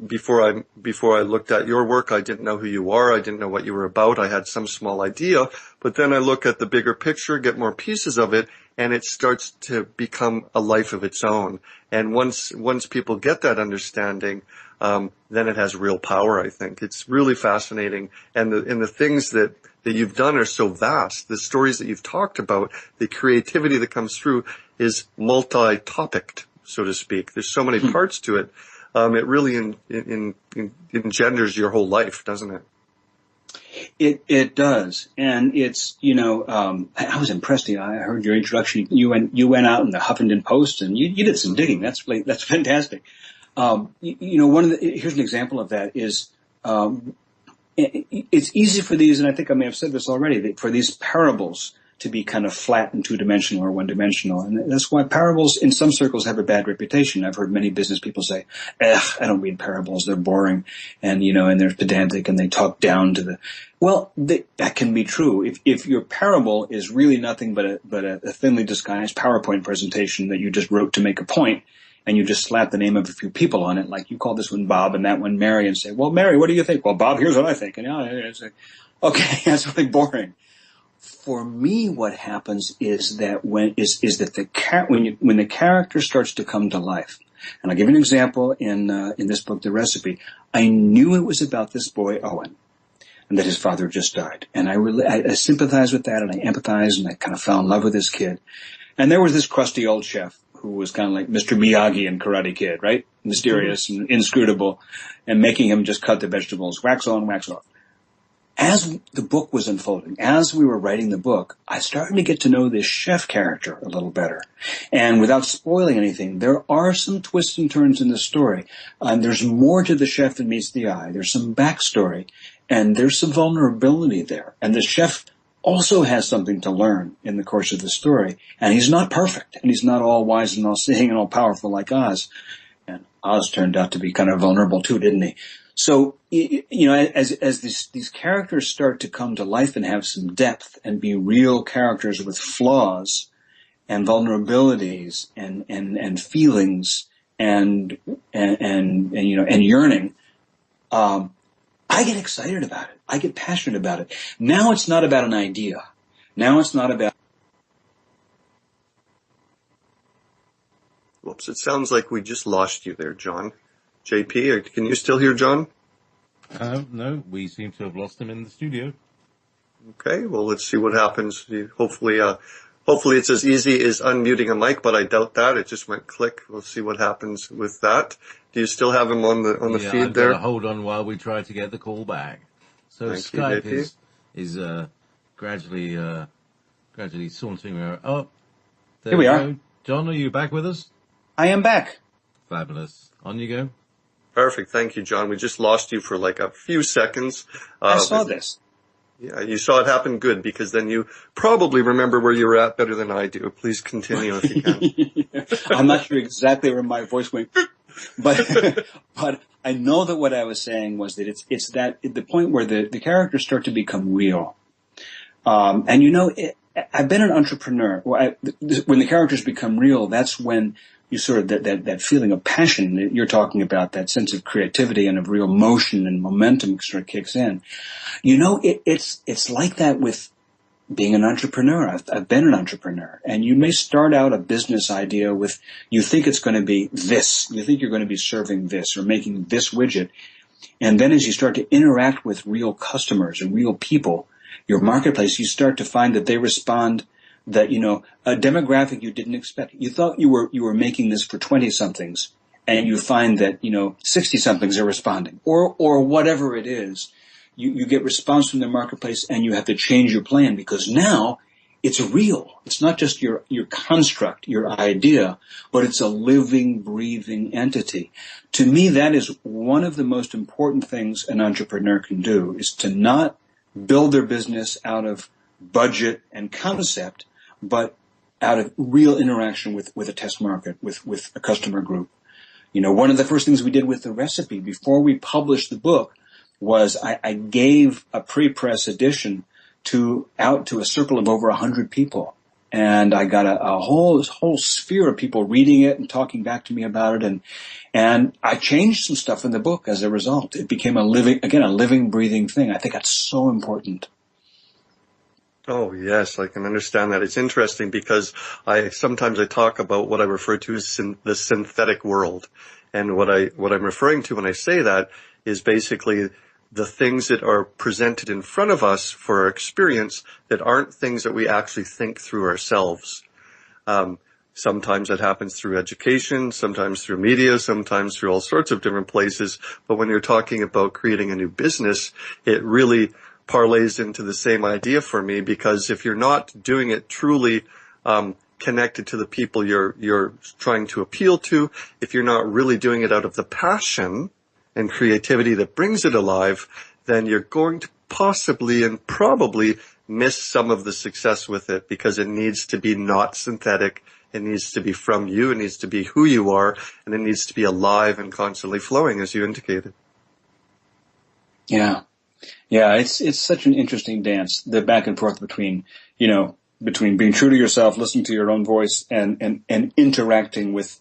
before I looked at your work, I didn't know who you are. I didn't know what you were about. I had some small idea, but then I look at the bigger picture, get more pieces of it, and it starts to become a life of its own. And once people get that understanding, then it has real power, I think. It's really fascinating. And the things that you've done are so vast. The stories that you've talked about, the creativity that comes through is multi-topicked, so to speak. There's so many parts to it. It really engenders your whole life, doesn't it? It does. And it's, I was impressed. I heard your introduction. You went out in the Huffington Post and you did some digging. That's fantastic. Here's an example of that is, it's easy for these, and I think I may have said this already, for these parables to be kind of flat and two-dimensional or one-dimensional. And that's why parables in some circles have a bad reputation. I've heard many business people say, I don't read parables, they're boring, and they're pedantic and they talk down to the... Well, that can be true. If your parable is really nothing but a thinly disguised PowerPoint presentation that you just wrote to make a point, and you just slap the name of a few people on it, like you call this one Bob and that one Mary, and say, well, Mary, what do you think? Well, Bob, here's what I think. And it's like, okay, that's really boring. For me, what happens is that when the character starts to come to life, and I'll give you an example in this book, The Recipe. I knew it was about this boy Owen, and that his father just died, and I sympathized with that, and I empathized, and I kind of fell in love with this kid. And there was this crusty old chef who was kind of like Mr. Miyagi in Karate Kid, right? Mysterious and inscrutable, and making him just cut the vegetables, wax on, wax off. As the book was unfolding, as we were writing the book, I started to get to know this chef character a little better. And without spoiling anything, there are some twists and turns in the story. There's more to the chef than meets the eye. There's some backstory, and there's some vulnerability there. And the chef also has something to learn in the course of the story. And he's not perfect, and he's not all wise and all seeing and all powerful like Oz. And Oz turned out to be kind of vulnerable too, didn't he? So, as these characters start to come to life and have some depth and be real characters with flaws and vulnerabilities and feelings and yearning, I get excited about it. I get passionate about it. Now it's not about an idea. Now it's not about... Whoops, it sounds like we just lost you there, John. JP, can you still hear John? No, we seem to have lost him in the studio. Okay, well, let's see what happens. Hopefully, Hopefully it's as easy as unmuting a mic, but I doubt that. It just went click. We'll see what happens with that. Do you still have him on the Yeah, feed I've there? got to hold on while we try to get the call back. So Thank you, Skype JP. is gradually sauntering around. Oh, there Here we are. go. John, are you back with us? I am back. Fabulous. On you go. Perfect. Thank you, John. We just lost you for like a few seconds. I saw this. Yeah, you saw it happen. Good, because then you probably remember where you were at better than I do. Please continue if you can. I'm not sure exactly where my voice went, but I know that what I was saying was that it's that the point where the characters start to become real. And you know, I've been an entrepreneur. When the characters become real, that's when you sort of that feeling of passion that you're talking about, that sense of creativity and of real motion and momentum sort of kicks in. You know, it's like that with being an entrepreneur. I've been an entrepreneur, and you may start out a business idea with, you think it's going to be this, you think you're going to be serving this or making this widget. And then as you start to interact with real customers and real people, your marketplace, you start to find that they respond, that, you know, a demographic you didn't expect. You thought you were making this for 20-somethings, and you find that, you know, 60-somethings are responding, or whatever it is. You get response from the marketplace, and you have to change your plan, because now it's real. It's not just your construct, your idea, but it's a living, breathing entity. To me, that is one of the most important things an entrepreneur can do, is to not build their business out of budget and concept, but out of real interaction with a test market, with a customer group. You know, one of the first things we did with the recipe before we published the book was I gave a pre-press edition out to a circle of over 100 people. And I got a whole sphere of people reading it and talking back to me about it. And I changed some stuff in the book as a result. It became a living, breathing thing. I think that's so important. Oh, yes, I can understand that. It's interesting because sometimes I talk about what I refer to as the synthetic world. And what I'm referring to when I say that is basically the things that are presented in front of us for our experience that aren't things that we actually think through ourselves. Sometimes that happens through education, sometimes through media, sometimes through all sorts of different places. But when you're talking about creating a new business, it really parlays into the same idea for me, because if you're not doing it truly connected to the people you're trying to appeal to, if you're not really doing it out of the passion and creativity that brings it alive, then you're going to possibly and probably miss some of the success with it, because it needs to be not synthetic. It needs to be from you. It needs to be who you are, and it needs to be alive and constantly flowing, as you indicated. Yeah. Yeah, it's such an interesting dance, the back and forth between being true to yourself, listening to your own voice, and interacting with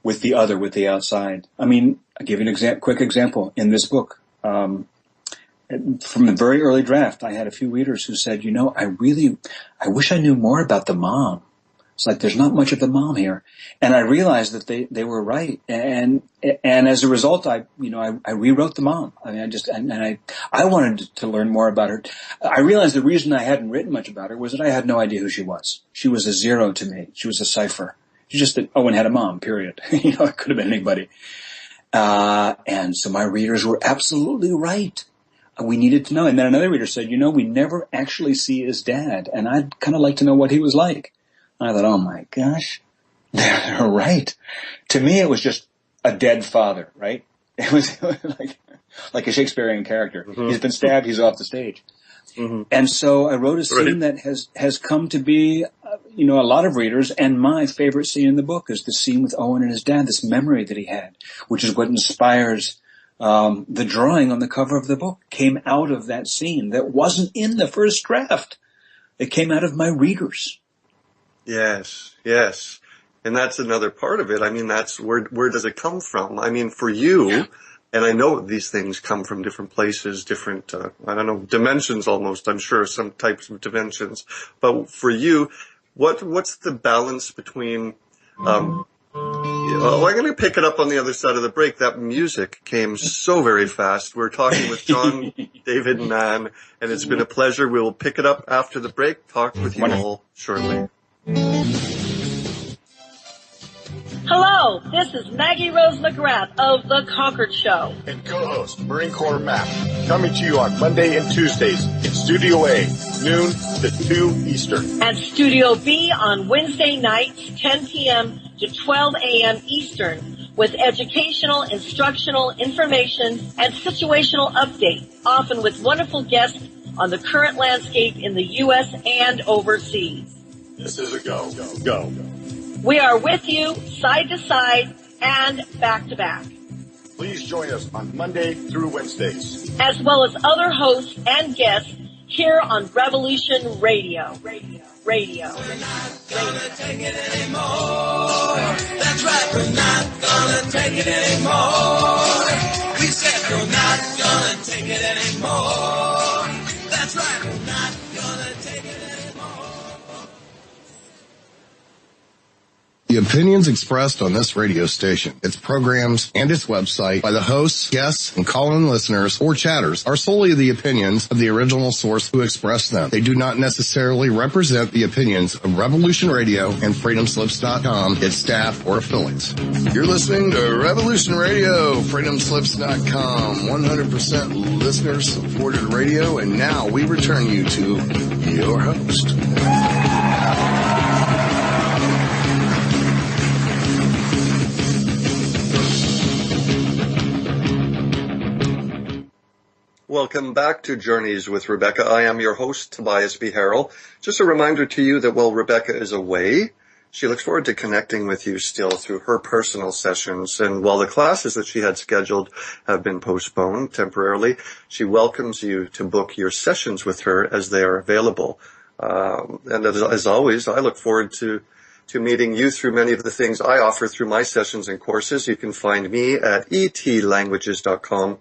the other, with the outside. I mean, I'll give you an quick example in this book. From the very early draft, I had a few readers who said, I wish I knew more about the mom. It's like there's not much of the mom here. And I realized that they were right. And as a result, I rewrote the mom. I mean, I wanted to learn more about her. I realized the reason I hadn't written much about her was that I had no idea who she was. She was a zero to me. She was a cipher. She's just that Owen had a mom, period. It could have been anybody. And so my readers were absolutely right. We needed to know. And then another reader said, we never actually see his dad, and I'd kind of like to know what he was like. And I thought, oh my gosh, they're right. To me, it was just a dead father, right? It was like a Shakespearean character. Mm-hmm. He's been stabbed, he's off the stage. Mm-hmm. And so I wrote a scene that has come to be, a lot of readers, and my favorite scene in the book is the scene with Owen and his dad, this memory that he had, which is what inspires the drawing on the cover of the book. Came out of that scene that wasn't in the first draft. It came out of my readers. Yes. And that's another part of it. I mean, that's where does it come from? I mean, for you, and I know these things come from different places, different, dimensions almost, I'm sure, some types of dimensions. But for you, what's the balance between, I'm going to pick it up on the other side of the break. That music came so very fast. We're talking with John David Mann, and it's been a pleasure. We will pick it up after the break, talk with you all shortly. Hello, this is Maggie Rose McGrath of The Concord Show. And co-host Marine Corps Matt, coming to you on Monday and Tuesdays in Studio A, noon to 2 Eastern. And Studio B on Wednesday nights, 10 p.m. to 12 a.m. Eastern, with educational, instructional, information, and situational updates, often with wonderful guests on the current landscape in the U.S. and overseas. This is a go. We are with you, side to side, and back to back. Please join us on Monday through Wednesdays. As well as other hosts and guests here on Revolution Radio. We're not gonna take it anymore. That's right, we're not gonna take it anymore. We said we're not gonna take it anymore. That's right, we're not gonna take it anymore. The opinions expressed on this radio station, its programs, and its website by the hosts, guests, and call-in listeners or chatters are solely the opinions of the original source who expressed them. They do not necessarily represent the opinions of Revolution Radio and FreedomSlips.com, its staff, or affiliates. You're listening to Revolution Radio, FreedomSlips.com, 100% listener-supported radio, and now we return you to your host. Welcome back to Journeys with Rebecca. I am your host, Tobias Beharrell. Just a reminder to you that while Rebecca is away, she looks forward to connecting with you still through her personal sessions. And while the classes that she had scheduled have been postponed temporarily, she welcomes you to book your sessions with her as they are available. And as always, I look forward to meeting you through many of the things I offer through my sessions and courses. You can find me at etlanguages.com.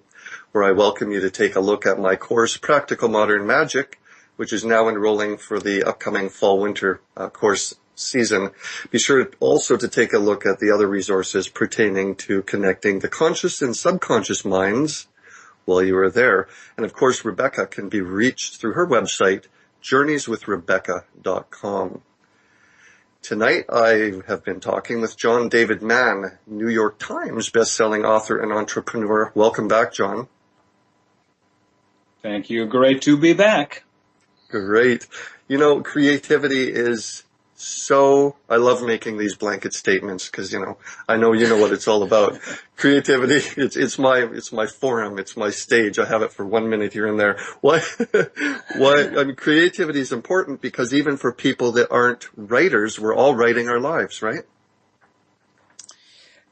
where I welcome you to take a look at my course, Practical Modern Magic, which is now enrolling for the upcoming fall-winter course season. Be sure also to take a look at the other resources pertaining to connecting the conscious and subconscious minds while you are there. And of course, Rebecca can be reached through her website, journeyswithrebecca.com. Tonight, I have been talking with John David Mann, New York Times bestselling author and entrepreneur. Welcome back, John. Thank you. Great to be back. Great. You know, creativity is I love making these blanket statements because, I know you know what it's all about. Creativity, it's my forum, it's my stage. I have it for 1 minute here and there. Creativity is important because even for people that aren't writers, we're all writing our lives, right?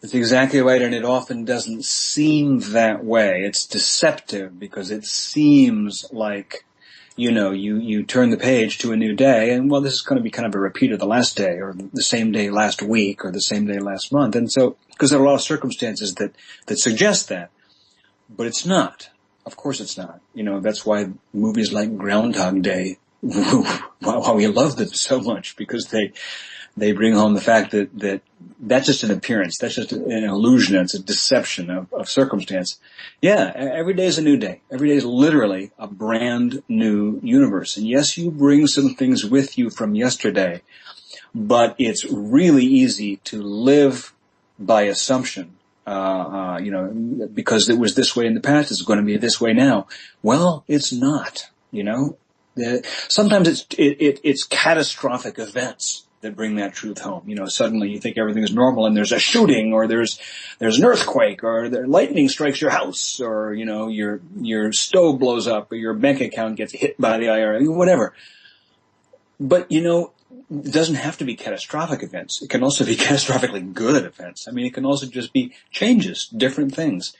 That's exactly right, and it often doesn't seem that way. It's deceptive because it seems like, you turn the page to a new day, and this is going to be kind of a repeat of the last day, or the same day last week, or the same day last month. And so, because there are a lot of circumstances that suggest that, but it's not. Of course it's not. That's why movies like Groundhog Day, why we love them so much, because they bring home the fact that that's just an appearance. That's just an illusion. It's a deception of circumstance. Yeah, every day is a new day. Every day is literally a brand new universe. And yes, you bring some things with you from yesterday, but it's really easy to live by assumption. Because it was this way in the past, it's going to be this way now. Well, it's not, Sometimes it's catastrophic events that bring that truth home. Suddenly you think everything is normal and there's a shooting, or there's an earthquake, or lightning strikes your house, or, your stove blows up, or your bank account gets hit by the IRS, whatever. But, it doesn't have to be catastrophic events. It can also be catastrophically good events. It can also just be changes, different things.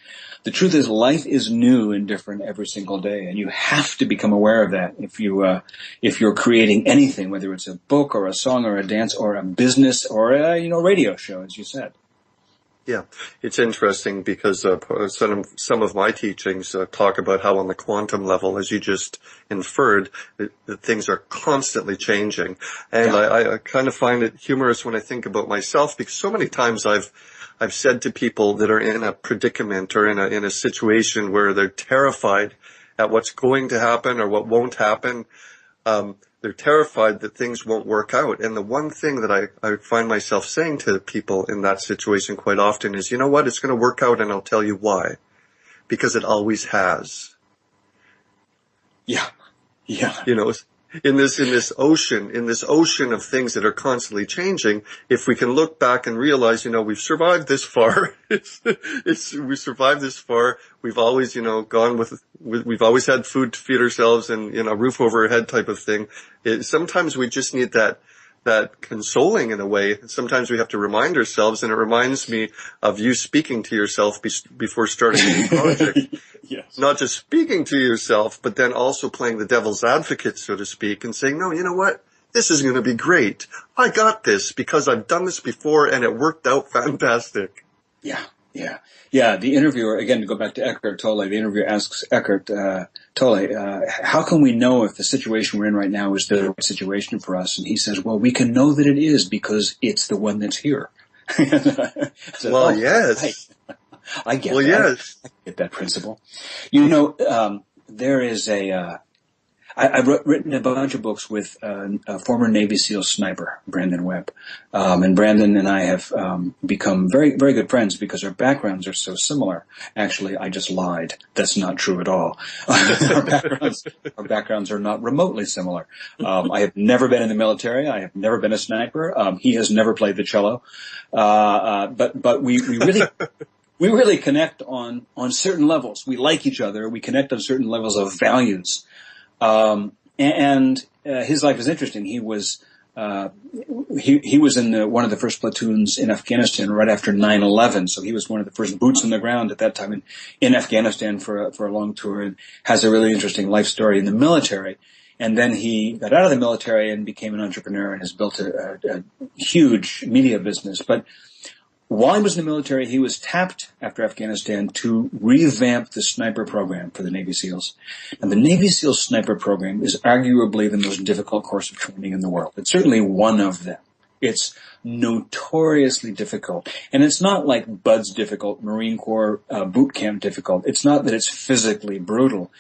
The truth is, life is new and different every single day, and you have to become aware of that if you're creating anything, whether it's a book or a song or a dance or a business or a radio show, as you said. Yeah, it's interesting because some of my teachings talk about how on the quantum level, as you just inferred, that things are constantly changing. And I kind of find it humorous when I think about myself, because so many times I've said to people that are in a predicament or in a situation where they're terrified at what's going to happen or what won't happen, They're terrified that things won't work out. And the one thing that I find myself saying to people in that situation quite often is, you know what, it's going to work out, and I'll tell you why. Because it always has. Yeah. You know, in this ocean of things that are constantly changing, if we can look back and realize, you know, we've survived this far. We survived this far. We've always, you know, we've always had food to feed ourselves and, you know, roof over our head type of thing. Sometimes we just need that consoling in a way. Sometimes we have to remind ourselves, and it reminds me of you speaking to yourself before starting a new project. Yes. Not just speaking to yourself, but then also playing the devil's advocate, so to speak, and saying, no, you know what? This is going to be great. I got this because I've done this before and it worked out fantastic. Yeah. The interviewer, again, to go back to Eckhart Tolle, the interviewer asks Eckhart Tolle, how can we know if the situation we're in right now is the right situation for us? And he says, well, we can know that it is because it's the one that's here. So, yes. Right. I get that. Yes. I get that principle. You know, there is I've written a bunch of books with a former Navy SEAL sniper, Brandon Webb. And Brandon and I have become very, very good friends because our backgrounds are so similar. Actually, I just lied. That's not true at all. Our backgrounds are not remotely similar. I have never been in the military. I have never been a sniper. He has never played the cello. But we really connect on certain levels. We like each other. We connect on certain levels of values. His life is interesting. He was in one of the first platoons in Afghanistan right after 9/11. So he was one of the first boots on the ground at that time in Afghanistan for a long tour, and has a really interesting life story in the military. And then he got out of the military and became an entrepreneur and has built a huge media business. But while he was in the military, he was tapped after Afghanistan to revamp the sniper program for the Navy SEALs. And the Navy SEAL sniper program is arguably the most difficult course of training in the world. It's certainly one of them. It's notoriously difficult. And it's not like BUDS difficult, Marine Corps boot camp difficult. It's not that it's physically brutal.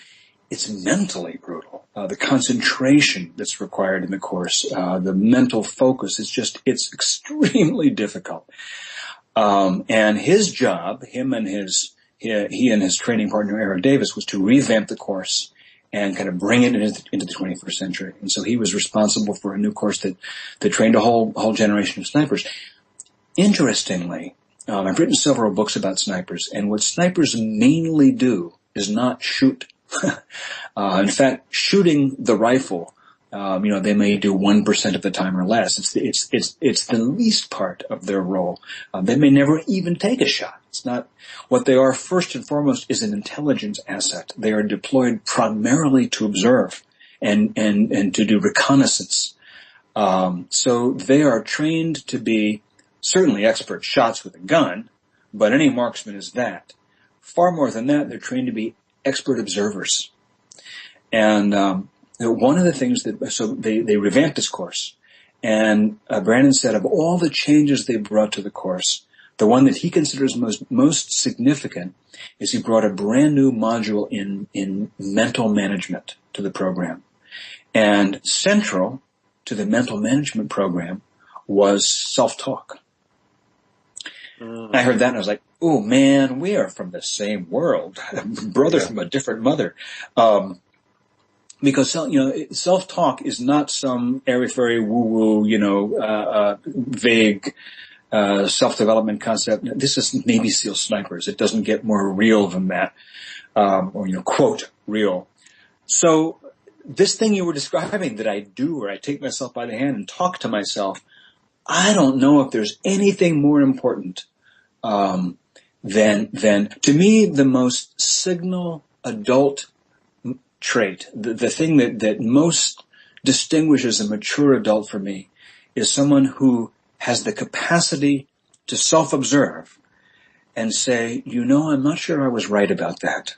It's mentally brutal. The concentration that's required in the course, the mental focus, it's extremely difficult. And his job, he and his training partner, Eric Davis, was to revamp the course and kind of bring it into the 21st century. And so he was responsible for a new course that trained a whole generation of snipers. Interestingly, I've written several books about snipers, and what snipers mainly do is not shoot. In fact, shooting the rifle, they may do 1% of the time or less. It's the least part of their role. They may never even take a shot. It's not what they are. First and foremost is an intelligence asset. They are deployed primarily to observe and to do reconnaissance. So they are trained to be certainly expert shots with a gun, but any marksman is that. Far more than that, they're trained to be expert observers. And one of the things so they revamped this course, and Brandon said of all the changes they brought to the course, the one that he considers most significant is he brought a brand new module in mental management to the program. And central to the mental management program was self-talk. I heard that and I was like, oh man, we are from the same world, brother from a different mother. Because, self-talk is not some airy-fairy woo-woo, vague, self-development concept. This is Navy SEAL snipers. It doesn't get more real than that. Quote, real. So this thing you were describing that I do, where I take myself by the hand and talk to myself, I don't know if there's anything more important, than to me, the most signal adult trait, the thing that most distinguishes a mature adult for me is someone who has the capacity to self-observe and say, I'm not sure I was right about that.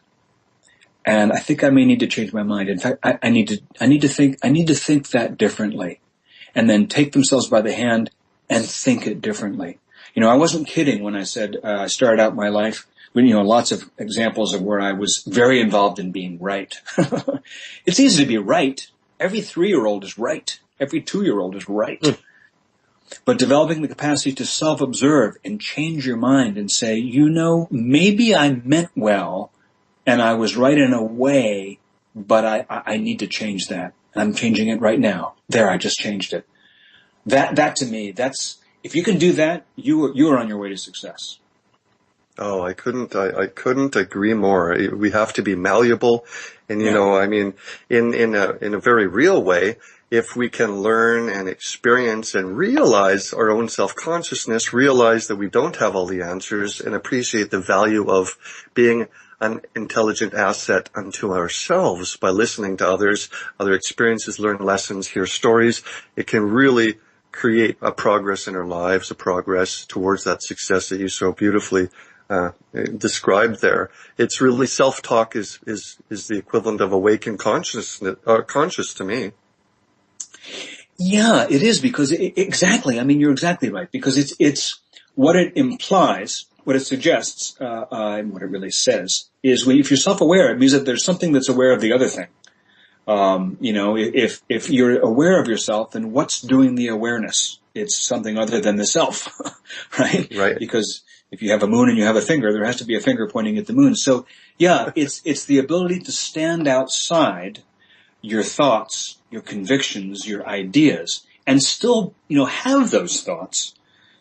And I think I may need to change my mind. In fact, I need to think that differently, and then take themselves by the hand and think it differently. I wasn't kidding when I said, I started out my life with, lots of examples of where I was very involved in being right. It's easy to be right. every 3-year-old is right. Every 2-year-old is right. But developing the capacity to self-observe and change your mind and say, maybe I meant well and I was right in a way, but I need to change that. And I'm changing it right now. There, I just changed it. That to me, if you can do that, you are on your way to success. Oh, I couldn't agree more. We have to be malleable. And, in a very real way, if we can learn and experience and realize our own self-consciousness, realize that we don't have all the answers, and appreciate the value of being an intelligent asset unto ourselves by listening to others, other experiences, learn lessons, hear stories, it can really create a progress in our lives, a progress towards that success that you so beautifully described there. It's really self-talk is the equivalent of awakened consciousness, conscious to me. Yeah, it is, because exactly. I mean, you're exactly right, because it's what it implies, what it suggests, and what it really says is if you're self-aware, it means that there's something that's aware of the other thing. If you're aware of yourself, then what's doing the awareness? It's something other than the self, right? Right. Because if you have a moon and you have a finger, there has to be a finger pointing at the moon. So yeah, it's the ability to stand outside your thoughts, your convictions, your ideas, and still, have those thoughts,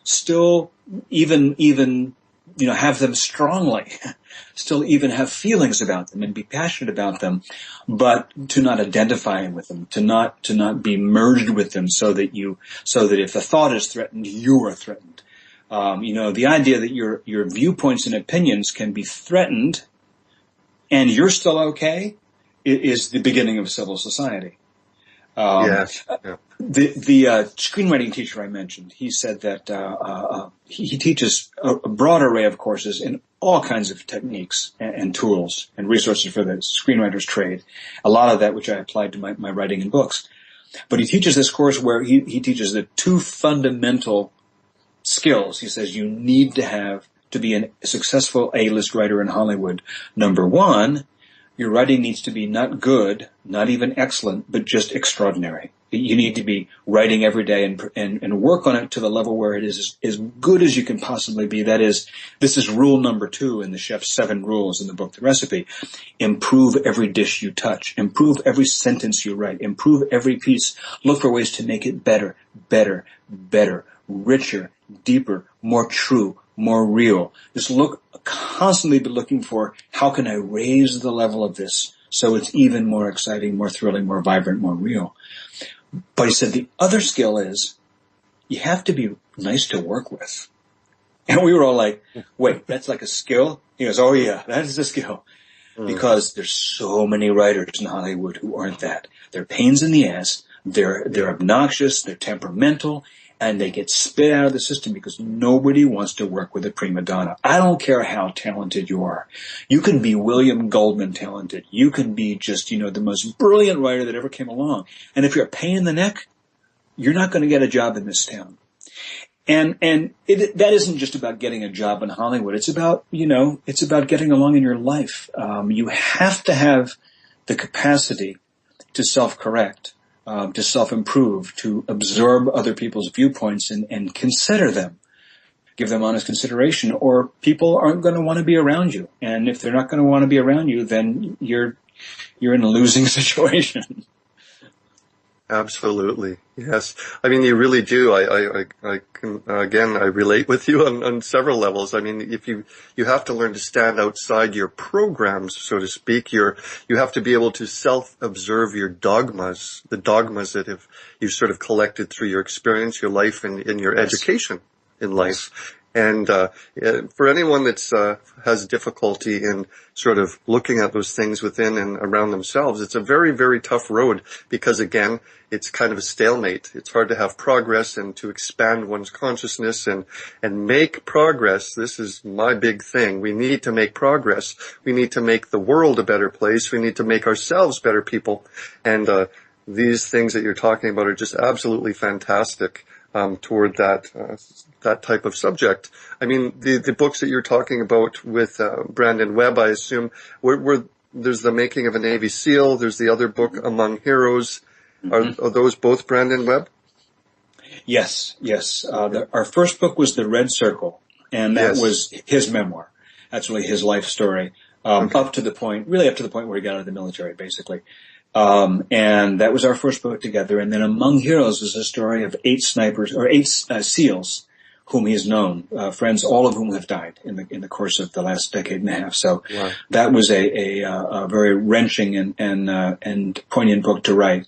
still even, have them strongly, still even have feelings about them and be passionate about them, but to not identify with them, to not be merged with them so that if the thought is threatened, you are threatened. The idea that your viewpoints and opinions can be threatened and you're still okay is the beginning of civil society. Yes. Yeah. The screenwriting teacher I mentioned, he said that he teaches a broad array of courses in all kinds of techniques and tools and resources for the screenwriter's trade. A lot of that which I applied to my writing and books. But he teaches this course where he teaches the 2 fundamental skills he says you need to have to be a successful A-list writer in Hollywood. Number 1, your writing needs to be not good, not even excellent, but just extraordinary. You need to be writing every day and work on it to the level where it is as good as you can possibly be. That is, this is rule number 2 in the chef's 7 rules in the book, The Recipe. Improve every dish you touch. Improve every sentence you write. Improve every piece. Look for ways to make it better, better, better, richer, deeper, more true, more real. Just constantly be looking for, how can I raise the level of this so it's even more exciting, more thrilling, more vibrant, more real. But he said the other skill is you have to be nice to work with. And we were all like, wait, that's like a skill? He goes, oh yeah, that is a skill. Because there's so many writers in Hollywood who aren't that. They're pains in the ass. They're obnoxious. They're temperamental. And they get spit out of the system because nobody wants to work with a prima donna. I don't care how talented you are. You can be William Goldman talented. You can be just, the most brilliant writer that ever came along. And if you're a pain in the neck, you're not going to get a job in this town. And that isn't just about getting a job in Hollywood. It's about, it's about getting along in your life. You have to have the capacity to self-correct. To self-improve, to absorb other people's viewpoints and consider them, give them honest consideration, or people aren't going to want to be around you. And if they're not going to want to be around you, then you're in a losing situation. Absolutely. Yes. I mean, you really do. I can, again, I relate with you on several levels. I mean, if you have to learn to stand outside your programs, so to speak. You have to be able to self-observe your dogmas, the dogmas that you've sort of collected through your experience, your life, and in your education in life. And for anyone that's has difficulty in sort of looking at those things within and around themselves, it's a very, very tough road because, again, it's kind of a stalemate. It's hard to have progress and to expand one's consciousness and make progress. This is my big thing. We need to make progress. We need to make the world a better place. We need to make ourselves better people. And these things that you're talking about are just absolutely fantastic. Toward that type of subject. I mean, the books that you're talking about with Brandon Webb, I assume, where there's the making of a Navy SEAL, there's the other book, Among Heroes. Are those both Brandon Webb? Yes. Our first book was The Red Circle, and that was his memoir. That's really his life story, up to the point where he got out of the military, basically. And that was our first book together. And then Among Heroes is a story of 8 snipers, or 8 SEALs whom he's known, friends, all of whom have died in the course of the last decade and a half. So that was a very wrenching and poignant book to write.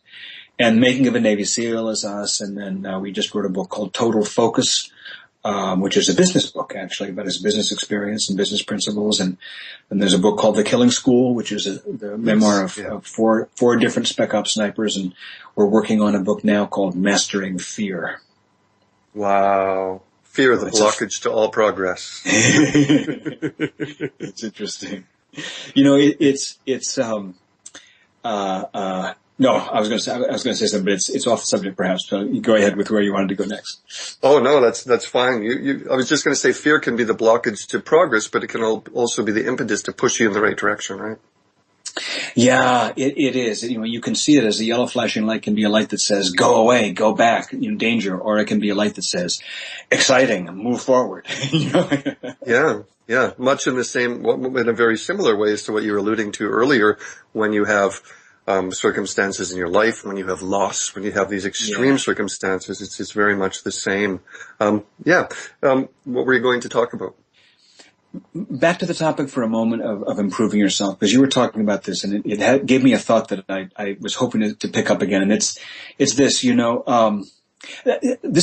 And Making of a Navy SEAL is us. And then we just wrote a book called Total Focus, which is a business book, actually, about his business experience and business principles. And there's a book called The Killing School, which is the memoir of four different Spec Ops snipers. And we're working on a book now called Mastering Fear. Wow. Fear, the blockage to all progress. It's interesting. You know, no, I was going to say something, but it's off the subject perhaps. So you go ahead with where you wanted to go next. Oh no, that's fine. I was just going to say fear can be the blockage to progress, but it can also be the impetus to push you in the right direction, right? Yeah, it is. You can see it as a yellow flashing light can be a light that says, go away, go back, danger, or it can be a light that says, exciting, move forward. Yeah. Much in a very similar way as to what you were alluding to earlier, when you have circumstances in your life, when you have loss, when you have these extreme circumstances, it's very much the same. What were you going to talk about? Back to the topic for a moment of improving yourself, because you were talking about this, and it gave me a thought that I was hoping to pick up again, and it's this. This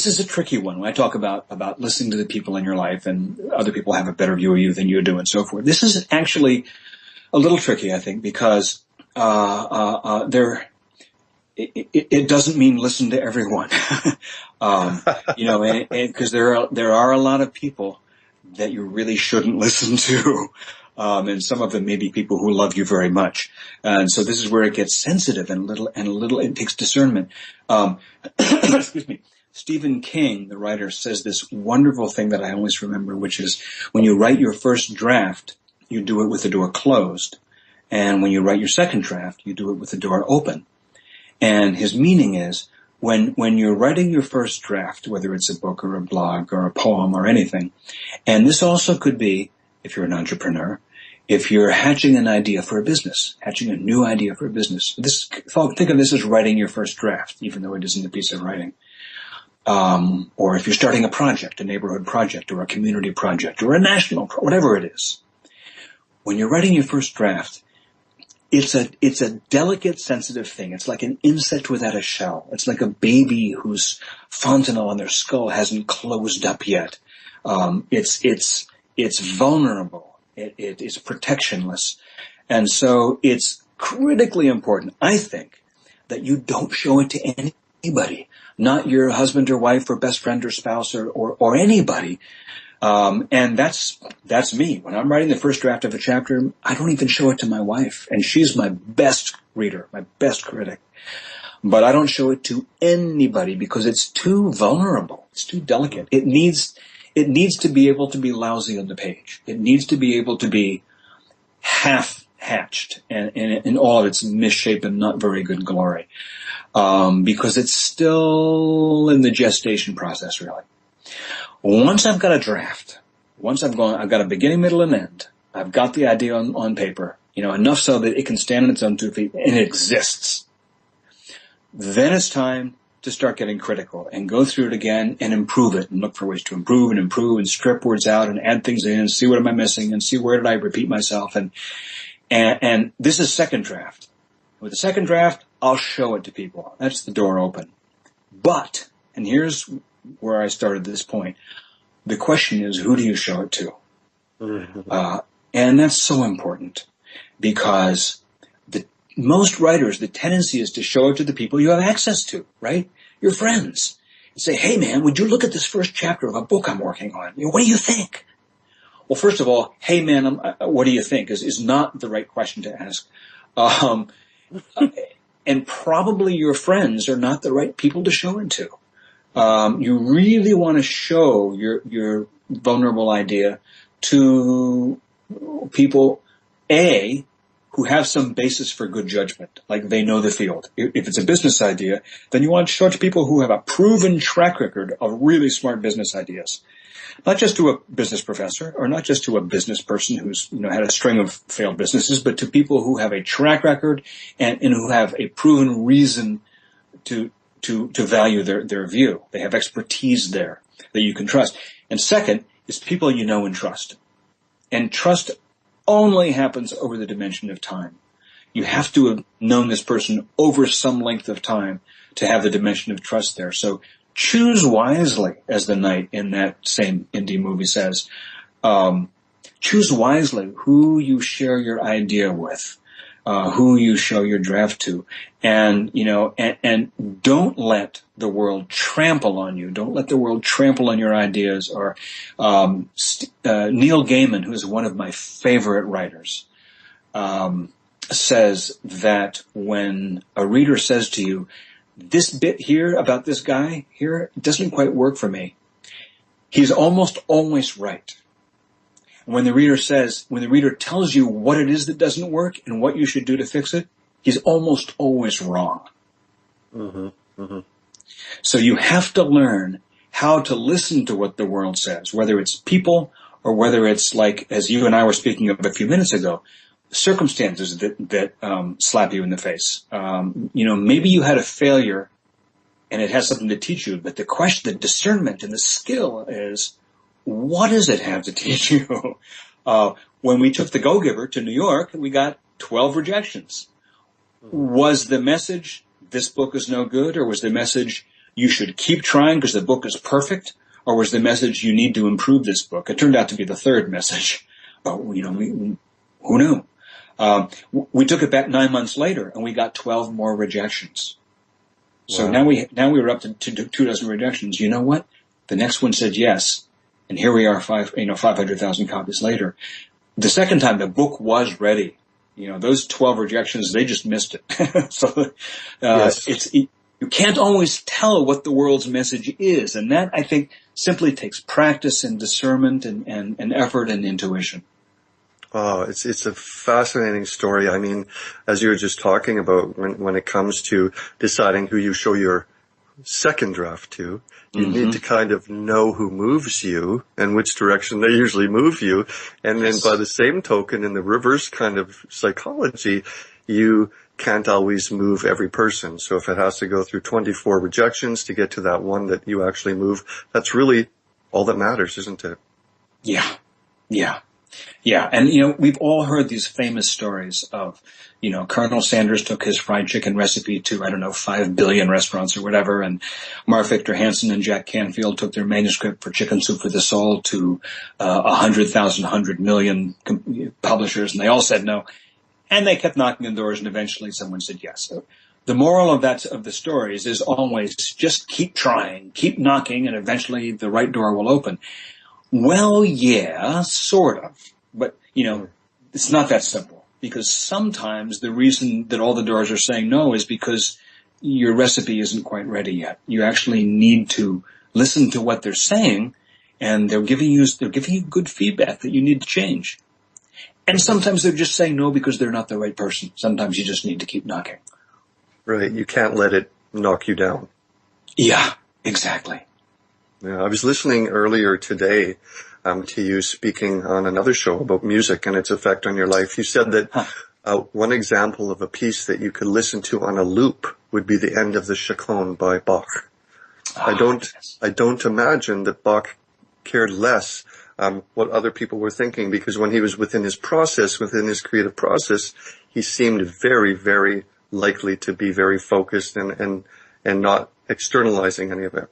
is a tricky one. When I talk about listening to the people in your life, and other people have a better view of you than you do, and so forth. This is actually a little tricky, I think, because it doesn't mean listen to everyone, because there are a lot of people that you really shouldn't listen to. And some of them may be people who love you very much. And so this is where it gets sensitive and a little, it takes discernment. Excuse me. Stephen King, the writer, says this wonderful thing that I always remember, which is when you write your first draft, you do it with the door closed. And when you write your second draft, you do it with the door open. And his meaning is, when you're writing your first draft, whether it's a book or a blog or a poem or anything, and this also could be, if you're an entrepreneur, if you're hatching an idea for a business, hatching a new idea for a business. Think of this as writing your first draft, even though it isn't a piece of writing. Or if you're starting a project, a neighborhood project or a community project or a national, whatever it is. When you're writing your first draft, it's a delicate, sensitive thing. It's like an insect without a shell. It's like a baby whose fontanelle on their skull hasn't closed up yet. It's vulnerable. It's protectionless. And so it's critically important, I think, that you don't show it to anybody, not your husband or wife or best friend or spouse or anybody. And that's me. When I'm writing the first draft of a chapter, I don't even show it to my wife. And she's my best reader, my best critic. But I don't show it to anybody because it's too vulnerable. It's too delicate. It needs to be able to be lousy on the page. It needs to be able to be half hatched and in all of its misshapen, not very good glory. Because it's still in the gestation process, really. Once I've got a draft, I've got a beginning, middle, and end. I've got the idea on paper, enough so that it can stand on its own 2 feet and it exists. Then it's time to start getting critical and go through it again and improve it and look for ways to improve and strip words out and add things in and see what am I missing and see where did I repeat myself. And this is second draft. With the second draft, I'll show it to people. That's the door open. But, and here's where I started this point. The question is, who do you show it to? Mm-hmm. And that's so important because most writers, the tendency is to show it to the people you have access to, right? Your friends. And say, hey man, would you look at this first chapter of a book I'm working on? What do you think? Well, first of all, hey man, what do you think is not the right question to ask. And probably your friends are not the right people to show it to. You really want to show your vulnerable idea to people, A, who have some basis for good judgment, like they know the field. If it's a business idea, then you want to show it to people who have a proven track record of really smart business ideas. Not just to a business professor, or not just to a business person who's, had a string of failed businesses, but to people who have a track record and who have a proven reason to value their view. They have expertise there that you can trust. And second is people you know and trust. And trust only happens over the dimension of time. You have to have known this person over some length of time to have the dimension of trust there. So choose wisely, as the knight in that same indie movie says. Choose wisely who you share your idea with, who you show your draft to, and don't let the world trample on you. Don't let the world trample on your ideas. Or Neil Gaiman, who is one of my favorite writers, says that when a reader says to you, "This bit here about this guy here doesn't quite work for me," he's almost always right. When the reader tells you what it is that doesn't work and what you should do to fix it, he's almost always wrong. Mm-hmm. Mm-hmm. So you have to learn how to listen to what the world says, whether it's people or whether it's, like, as you and I were speaking of a few minutes ago, circumstances that slap you in the face. Maybe you had a failure and it has something to teach you, but the question, the discernment and the skill is, what does it have to teach you? When we took the Go-Giver to New York, we got 12 rejections. Was the message, this book is no good? Or was the message, you should keep trying because the book is perfect? Or was the message, you need to improve this book? It turned out to be the third message. But, who knew? We took it back 9 months later and we got 12 more rejections. Wow. So now we were up to 24 rejections. You know what? The next one said yes. And here we are 500,000 copies later. The second time the book was ready. Those 12 rejections, they just missed it. So, yes. You can't always tell what the world's message is. And that, I think, simply takes practice and discernment and effort and intuition. Oh, it's a fascinating story. I mean, as you were just talking about, when it comes to deciding who you show your second draft to, you need to kind of know who moves you and which direction they usually move you. And then by the same token, in the reverse kind of psychology, you can't always move every person. So if it has to go through 24 rejections to get to that one that you actually move, that's really all that matters, isn't it? Yeah. Yeah. Yeah. And, we've all heard these famous stories of, Colonel Sanders took his fried chicken recipe to, 5 billion restaurants or whatever. And Mark Victor Hansen and Jack Canfield took their manuscript for Chicken Soup for the Soul to 100,000, 100 million publishers. And they all said no. And they kept knocking on doors, and eventually someone said yes. So the moral of the stories is always just keep trying, keep knocking, and eventually the right door will open. Well, yeah, sort of. But, it's not that simple. Because sometimes the reason that all the doors are saying no is because your recipe isn't quite ready yet. You actually need to listen to what they're saying, and they're giving you good feedback that you need to change. And sometimes they're just saying no because they're not the right person. Sometimes you just need to keep knocking. Right. You can't let it knock you down. Yeah, exactly. Yeah, I was listening earlier today to you speaking on another show about music and its effect on your life. You said that one example of a piece that you could listen to on a loop would be the end of the Chaconne by Bach. I don't imagine that Bach cared less what other people were thinking, because when he was within his creative process, he seemed very, very likely to be very focused and not externalizing any of it.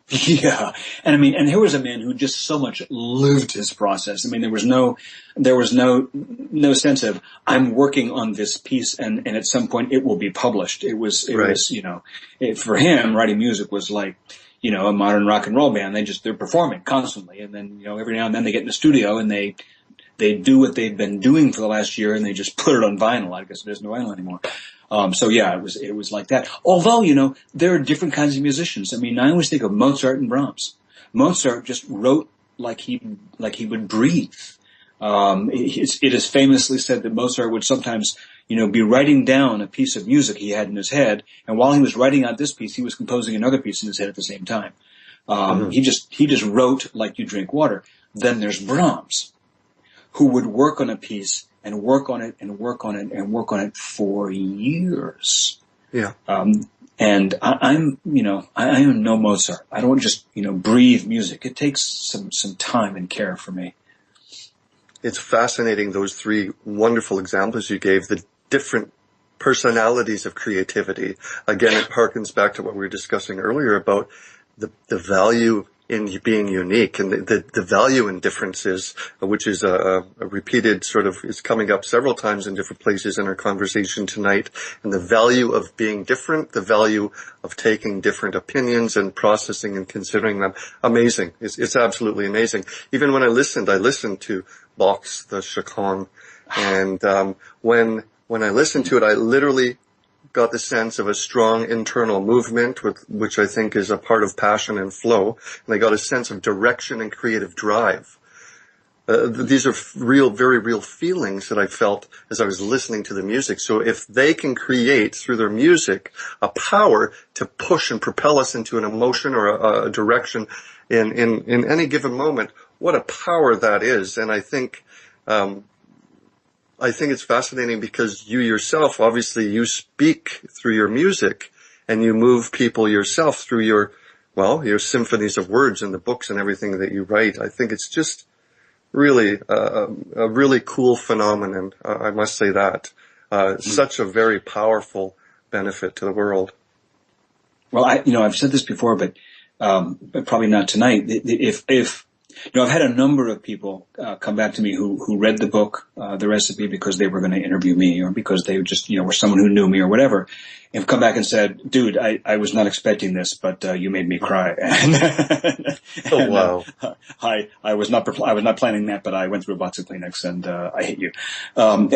Yeah. And and here was a man who just so much lived his process. There was no sense of, I'm working on this piece and at some point it will be published. It was, for him, writing music was like, a modern rock and roll band. They're performing constantly. And then, every now and then they get in the studio and they do what they've been doing for the last year and they just put it on vinyl. I guess there's no vinyl anymore. It was like that. Although, there are different kinds of musicians. I always think of Mozart and Brahms. Mozart just wrote like he would breathe. It is famously said that Mozart would sometimes, be writing down a piece of music he had in his head, and while he was writing out this piece, he was composing another piece in his head at the same time. He just wrote like you drink water. Then there's Brahms, who would work on a piece and work on it and work on it and work on it for years. Yeah. And I am no Mozart. I don't just, breathe music. It takes some time and care for me. It's fascinating, those three wonderful examples you gave, the different personalities of creativity. Again, it harkens back to what we were discussing earlier about the value in being unique and the value in differences, which is a repeated sort of, is coming up several times in different places in our conversation tonight. And the value of being different, the value of taking different opinions and processing and considering them. Amazing. It's absolutely amazing. Even when I listened to Bach's the Chaconne, and when I listened to it, I literally got the sense of a strong internal movement, which I think is a part of passion and flow, and I got a sense of direction and creative drive. These are very real feelings that I felt as I was listening to the music. So if they can create through their music a power to push and propel us into an emotion or a direction in any given moment, what a power that is. And I think it's fascinating because you yourself, obviously you speak through your music and you move people yourself through your symphonies of words and the books and everything that you write. I think it's just really a really cool phenomenon. I must say that. Such a very powerful benefit to the world. Well, I've said this before, but probably not tonight. If I've had a number of people come back to me who read the book, The Recipe, because they were going to interview me or because they just, were someone who knew me or whatever, and come back and said, dude, I was not expecting this, but you made me cry. Oh, wow. I was not planning that, but I went through a box of Kleenex and I hate you. And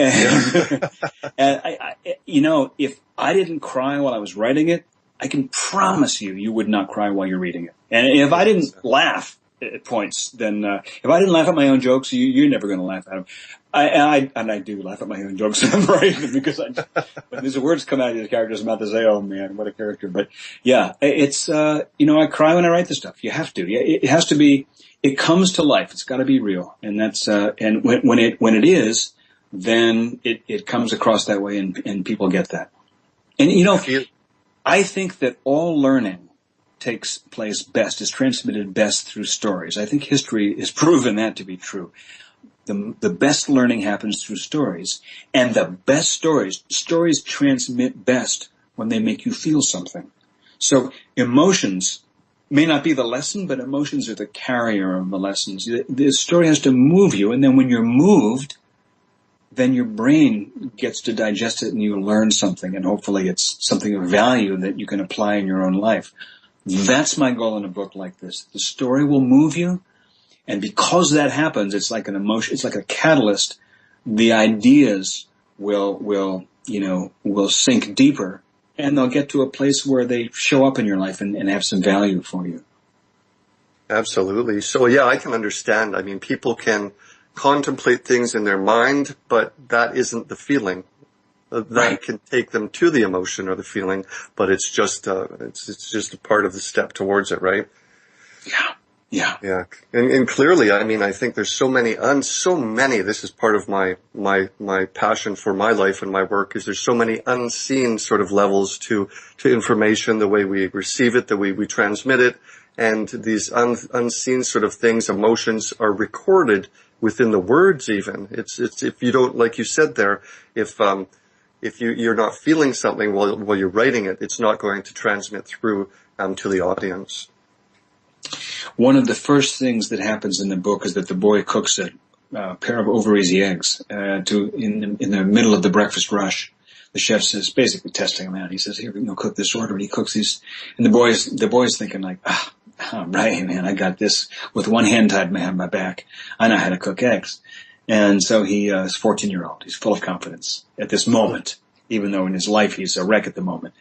if I didn't cry while I was writing it, I can promise you would not cry while you're reading it. And if I didn't laugh at points, then if I didn't laugh at my own jokes, you're never going to laugh at them. I do laugh at my own jokes right? Because when these words come out of these characters' mouth, I say, "Oh man, what a character!" But yeah, it's I cry when I write this stuff. You have to. It has to be. It comes to life. It's got to be real, and that's and when it is, then it comes across that way, and people get that. And I think that all learning takes place best, is transmitted best through stories. I think history has proven that to be true. The best learning happens through stories. And the best stories transmit best when they make you feel something. So emotions may not be the lesson, but emotions are the carrier of the lessons. The story has to move you, and then when you're moved, then your brain gets to digest it and you learn something, and hopefully it's something of value that you can apply in your own life. That's my goal in a book like this. The story will move you, and because that happens, it's like an emotion, it's like a catalyst. The ideas will sink deeper, and they'll get to a place where they show up in your life and have some value for you. Absolutely. So yeah, I can understand. I mean, people can contemplate things in their mind, but that isn't the feeling. That can take them to the emotion or the feeling, but it's just a part of the step towards it, right? Yeah. And clearly, I mean, I think there's so many, this is part of my passion for my life and my work, is there's so many unseen sort of levels to information, the way we receive it, the way we transmit it, and these unseen sort of things, emotions are recorded within the words even. It's if you don't, like you said there, if you're not feeling something while you're writing it, it's not going to transmit through to the audience. One of the first things that happens in the book is that the boy cooks a pair of over-easy eggs in the middle of the breakfast rush. The chef says, basically testing him out. He says, "Here, cook this order." And he cooks these, and the boy's thinking like, right, man, I got this with one hand tied behind my back. I know how to cook eggs. And so he is a 14-year-old. He's full of confidence at this moment, even though in his life he's a wreck at the moment.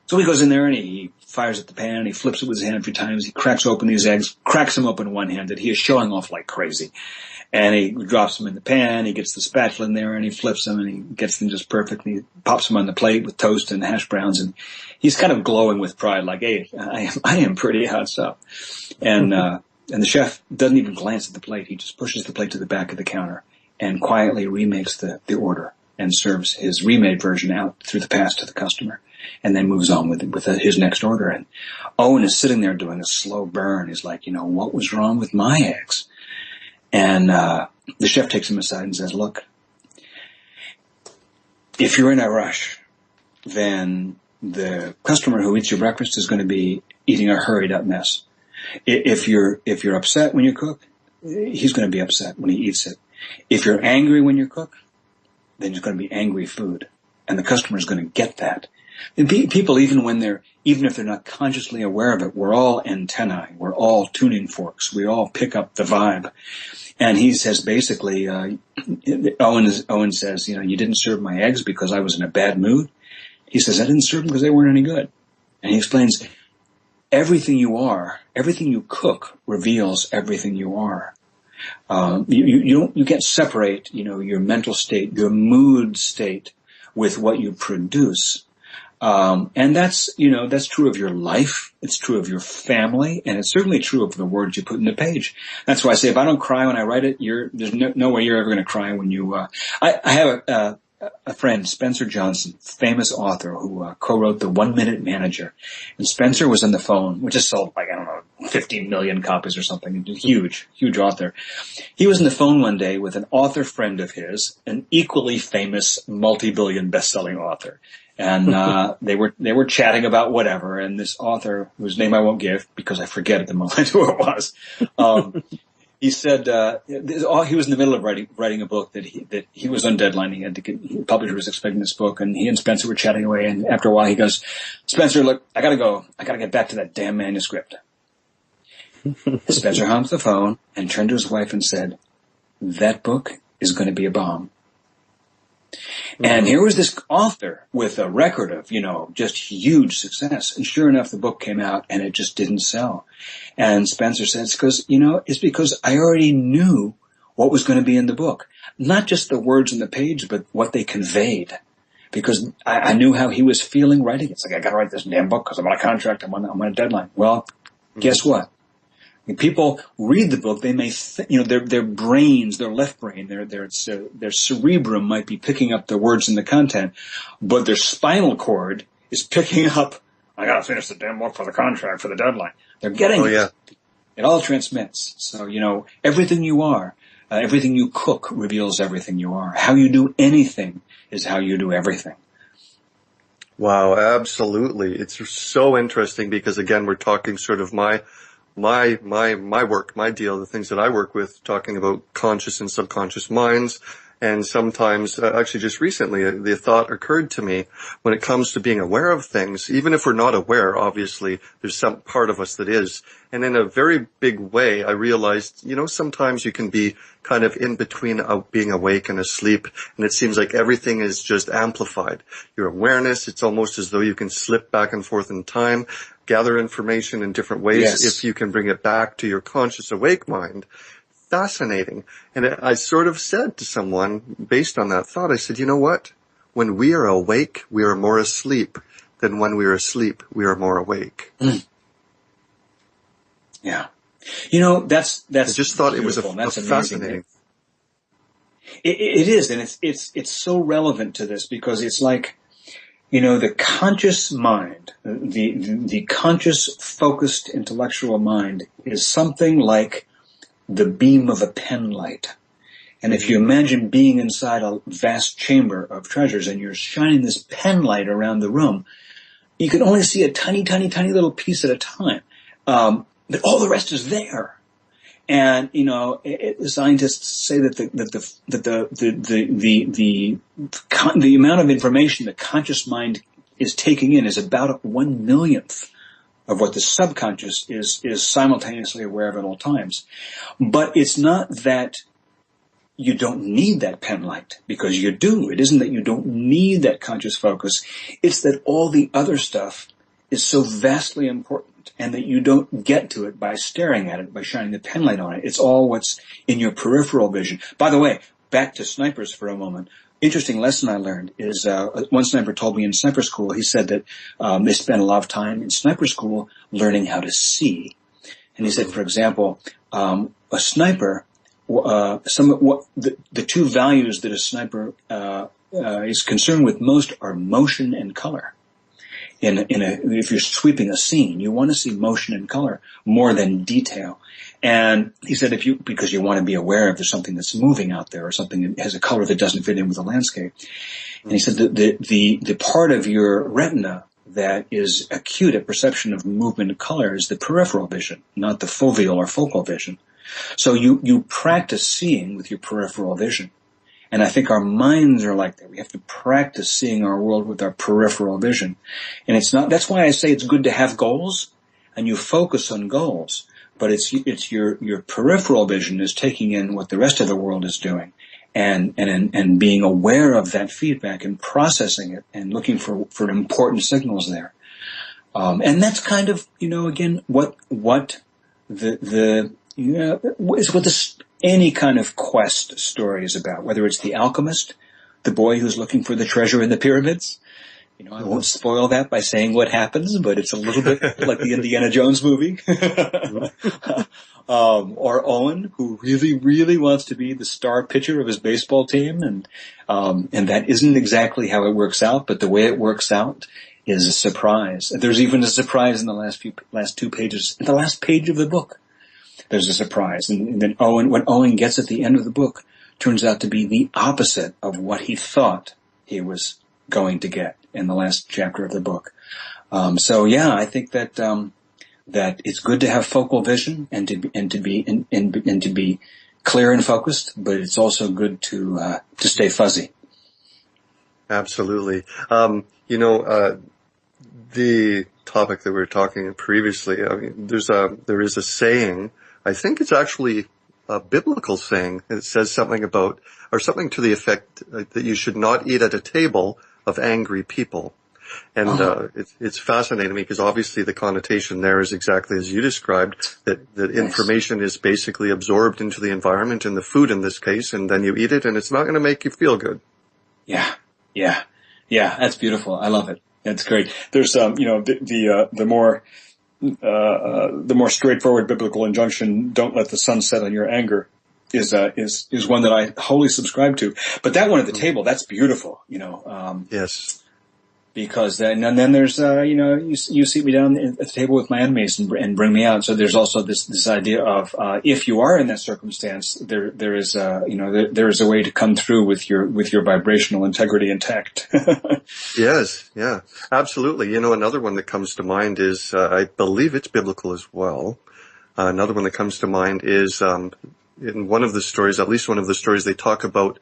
So he goes in there and he fires at the pan, he flips it with his hand a few times, he cracks open these eggs, cracks them open one-handed. He is showing off like crazy. And he drops them in the pan, he gets the spatula in there and he flips them and he gets them just perfect. And he pops them on the plate with toast and hash browns, and he's kind of glowing with pride like, hey, I am pretty hot stuff. And the chef doesn't even glance at the plate. He just pushes the plate to the back of the counter and quietly remakes the order and serves his remade version out through the pass to the customer, and then moves on with his next order. And Owen is sitting there doing a slow burn. He's like, what was wrong with my eggs? And the chef takes him aside and says, look, if you're in a rush, then the customer who eats your breakfast is going to be eating a hurried up mess. If you're upset when you cook, he's going to be upset when he eats it. If you're angry when you cook, then it's going to be angry food, and the customer is going to get that. And people, even if they're not consciously aware of it, we're all antennae, we're all tuning forks, we all pick up the vibe. And he says basically, Owen says, you didn't serve my eggs because I was in a bad mood. He says, I didn't serve them because they weren't any good. And he explains, everything you cook reveals everything you are. You can't separate, your mental state, your mood state with what you produce. And that's true of your life. It's true of your family, and it's certainly true of the words you put in the page. That's why I say if I don't cry when I write it, there's no way you're ever going to cry when you, I have a friend, Spencer Johnson, famous author who co-wrote The 1 Minute Manager. And Spencer was on the phone, which has sold 15 million copies or something. Huge, huge author. He was on the phone one day with an author friend of his, an equally famous multi-billion best-selling author. And they were chatting about whatever, and this author, whose name I won't give because I forget at the moment who it was, he said he was in the middle of writing a book that he was on deadline. He had to get, the publisher was expecting this book, and he and Spencer were chatting away. And after a while, he goes, "Spencer, look, I gotta go. I gotta get back to that damn manuscript." Spencer hung up the phone and turned to his wife and said, "That book is going to be a bomb." And here was this author with a record of, just huge success. And sure enough, the book came out and it just didn't sell. And Spencer said, it's because I already knew what was going to be in the book. Not just the words on the page, but what they conveyed. Because I knew how he was feeling writing it. It's like, I got to write this damn book because I'm on a contract. I'm on a deadline. Well, guess what? When people read the book, they may, their brains, their left brain, their cerebrum might be picking up the words and the content, but their spinal cord is picking up, I gotta finish the damn book for the contract, for the deadline. They're getting it. Yeah. It all transmits. So, everything you are, everything you cook reveals everything you are. How you do anything is how you do everything. Wow, absolutely. It's so interesting because, again, we're talking sort of my work, my deal, the things that I work with, talking about conscious and subconscious minds. And sometimes, actually just recently, the thought occurred to me when it comes to being aware of things, even if we're not aware, obviously, there's some part of us that is. And in a very big way, I realized, sometimes you can be kind of in between being awake and asleep, and it seems like everything is just amplified. Your awareness, it's almost as though you can slip back and forth in time, gather information in different ways. Yes. If you can bring it back to your conscious awake mind. Fascinating. And I sort of said to someone, based on that thought, I said, you know what? When we are awake, we are more asleep than when we are asleep, we are more awake. Mm. Yeah. That's I just thought beautiful. It was fascinating. It is. And it's so relevant to this because it's like, the conscious mind, the conscious focused intellectual mind is something like the beam of a pen light. And if you imagine being inside a vast chamber of treasures and you're shining this pen light around the room, you can only see a tiny, tiny, tiny little piece at a time. But all the rest is there. And, the scientists say that the amount of information the conscious mind is taking in is about 1/1,000,000th of what the subconscious is simultaneously aware of at all times. But it's not that you don't need that pen light, because you do. It isn't that you don't need that conscious focus. It's that all the other stuff is so vastly important, and that you don't get to it by staring at it, by shining the penlight on it. It's all what's in your peripheral vision. By the way, back to snipers for a moment. Interesting lesson I learned is one sniper told me in sniper school, he said that they spent a lot of time in sniper school learning how to see. And he said, for example, a sniper, the two values that a sniper is concerned with most are motion and color. If you're sweeping a scene, you want to see motion and color more than detail. And he said, because you want to be aware if there's something that's moving out there or something that has a color that doesn't fit in with the landscape. And he said the part of your retina that is acute at perception of movement and color is the peripheral vision, not the foveal or focal vision. So you practice seeing with your peripheral vision. And I think our minds are like that. We have to practice seeing our world with our peripheral vision. And that's why I say it's good to have goals and you focus on goals. But it's your peripheral vision is taking in what the rest of the world is doing and being aware of that feedback and processing it and looking for important signals there. And that's kind of, again, what any kind of quest story is about, whether it's the alchemist, the boy who's looking for the treasure in the pyramids. I won't spoil that by saying what happens, but it's a little bit like the Indiana Jones movie. Or Owen, who really, really wants to be the star pitcher of his baseball team, and that isn't exactly how it works out, but the way it works out is a surprise. There's even a surprise in the last 2 pages, the last page of the book. There's a surprise, and then what Owen gets at the end of the book turns out to be the opposite of what he thought he was going to get in the last chapter of the book. I think that it's good to have focal vision and to be clear and focused, but it's also good to stay fuzzy. Absolutely. The topic that we were talking previously, there is a saying, I think it's actually a biblical saying. It says something about, or something to the effect that you should not eat at a table of angry people. And it's fascinating to me because obviously the connotation there is exactly as you described, that information is basically absorbed into the environment and the food in this case, and then you eat it and it's not going to make you feel good. Yeah, that's beautiful. I love it. That's great. There's the more straightforward biblical injunction, don't let the sun set on your anger, is one that I wholly subscribe to. But that one at the table, that's beautiful, Yes. Because then there's, you seat me down at the table with my enemies and bring me out. So there's also this idea of, if you are in that circumstance, there is a way to come through with your vibrational integrity intact. Yes, yeah, absolutely. Another one that comes to mind is, I believe it's biblical as well. Another one that comes to mind is, in one of the stories, at least one of the stories, they talk about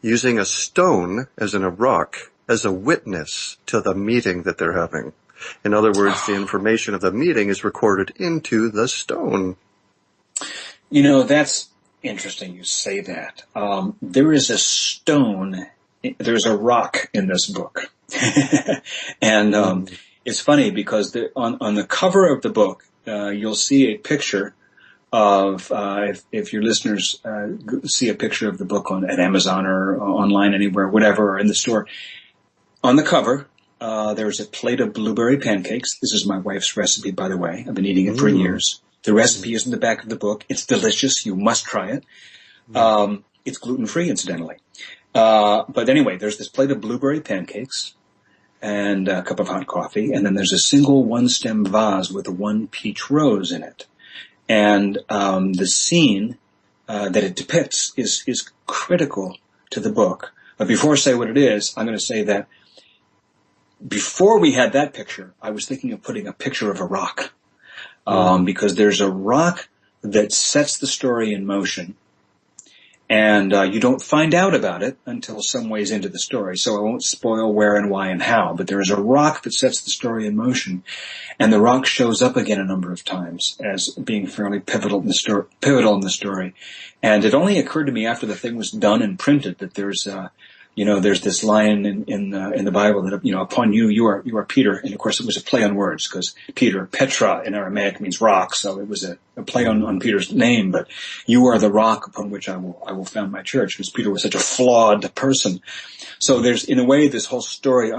using a stone, as in a rock, as a witness to the meeting that they're having. In other words, the information of the meeting is recorded into the stone. That's interesting you say that. There is a stone, there's a rock in this book. And it's funny because on the cover of the book, you'll see a picture of, if your listeners see a picture of the book at Amazon or online anywhere, whatever, or in the store, on the cover, there's a plate of blueberry pancakes. This is my wife's recipe, by the way. I've been eating it for years. The recipe is in the back of the book. It's delicious. You must try it. It's gluten-free, incidentally. But anyway, there's this plate of blueberry pancakes and a cup of hot coffee. And then there's a single one-stem vase with one peach rose in it. And the scene that it depicts is critical to the book. But before I say what it is, I'm going to say that before we had that picture, I was thinking of putting a picture of a rock. Because there's a rock that sets the story in motion. And you don't find out about it until some ways into the story. So I won't spoil where and why and how. But there is a rock that sets the story in motion. And the rock shows up again a number of times as being fairly pivotal in the story. And it only occurred to me after the thing was done and printed that there's there's this line in the Bible that, upon you are Peter. And of course it was a play on words because Petra in Aramaic means rock. So it was a play on Peter's name, but you are the rock upon which I will found my church, because Peter was such a flawed person. So there's, in a way, this whole story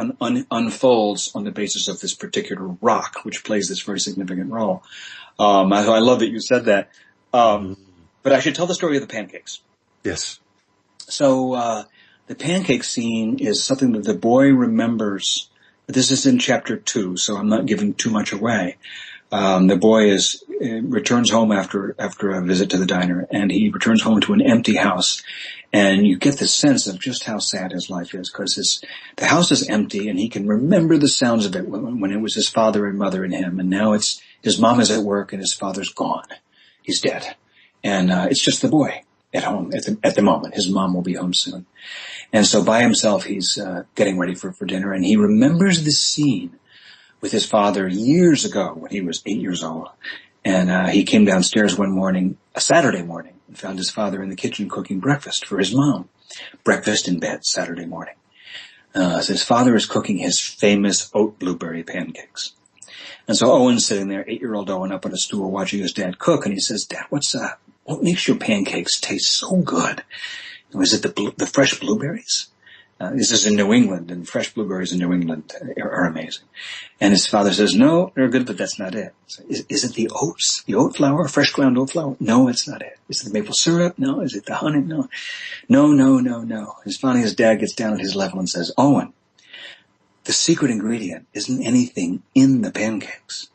unfolds on the basis of this particular rock, which plays this very significant role. I love that you said that. But I should tell the story of the pancakes. Yes. So, the pancake scene is something that the boy remembers. This is in chapter 2, so I'm not giving too much away. The boy returns home after a visit to the diner, and he returns home to an empty house. And you get the sense of just how sad his life is, because the house is empty, and he can remember the sounds of it when it was his father and mother and him. And now his mom is at work and his father's gone. He's dead. And it's just the boy at home at the moment. His mom will be home soon. And so by himself, he's getting ready for dinner, and he remembers this scene with his father years ago when he was 8 years old. And he came downstairs one morning, a Saturday morning, and found his father in the kitchen cooking breakfast for his mom. Breakfast in bed, Saturday morning. So his father is cooking his famous oat blueberry pancakes. And so Owen's sitting there, 8-year-old Owen, up on a stool watching his dad cook, and he says, "Dad, what makes your pancakes taste so good? Was it the fresh blueberries?" This is in New England, and fresh blueberries in New England are amazing. And his father says, "No, they're good, but that's not it." So, is it the oats, the oat flour, fresh ground oat flour? No, it's not it. Is it the maple syrup? No. Is it the honey? No. No. And finally his dad gets down at his level and says, "Owen, the secret ingredient isn't anything in the pancakes.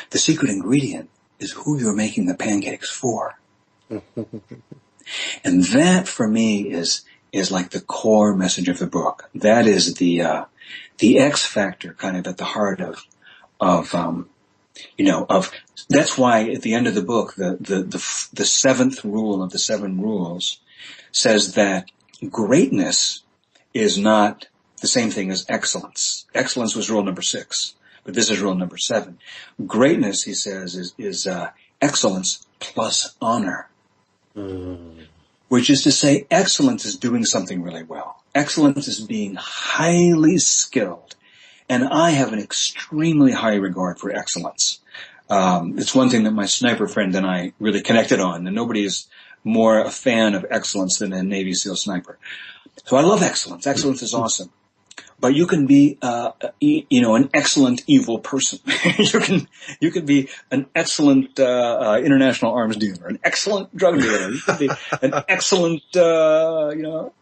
The secret ingredient is who you're making the pancakes for." And that, for me, is like the core message of the book. That is the X factor kind of at the heart that's why at the end of the book, the seventh rule of the 7 rules says that greatness is not the same thing as excellence. Excellence was rule number 6, but this is rule number 7. Greatness, he says, is excellence plus honor. Which is to say, excellence is doing something really well. Excellence is being highly skilled. And I have an extremely high regard for excellence. It's one thing that my sniper friend and I really connected on, and nobody is more a fan of excellence than a Navy SEAL sniper. So I love excellence. Excellence is awesome. But you can be, an excellent evil person. you can be an excellent, international arms dealer, an excellent drug dealer. You can be an excellent,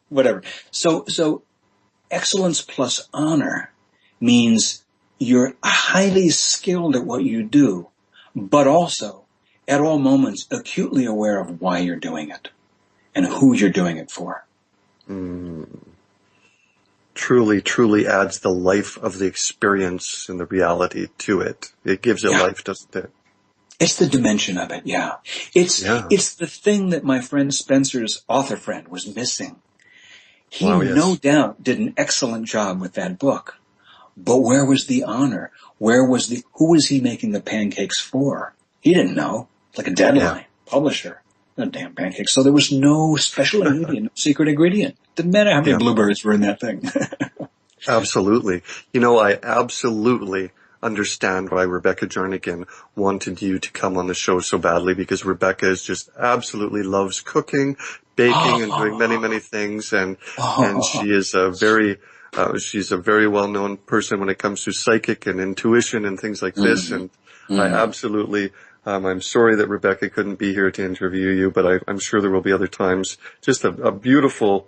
whatever. So excellence plus honor means you're highly skilled at what you do, but also at all moments acutely aware of why you're doing it and who you're doing it for. Truly adds the life of the experience and the reality to it. It gives it life, doesn't it? It's the dimension of it, yeah. It's the thing that my friend Spencer's author friend was missing. He no doubt did an excellent job with that book. But where was the honor? Who was he making the pancakes for? He didn't know. It's like a deadline. Publisher. No damn pancakes. So there was no special ingredient, no secret ingredient. Didn't matter how many blueberries were in that thing. Absolutely. I absolutely understand why Rebecca Jernigan wanted you to come on the show so badly, because Rebecca just absolutely loves cooking, baking, and doing many, many things. And she is she's a very well-known person when it comes to psychic and intuition and things like this. And I absolutely, I'm sorry that Rebecca couldn't be here to interview you, but I'm sure there will be other times. Just a beautiful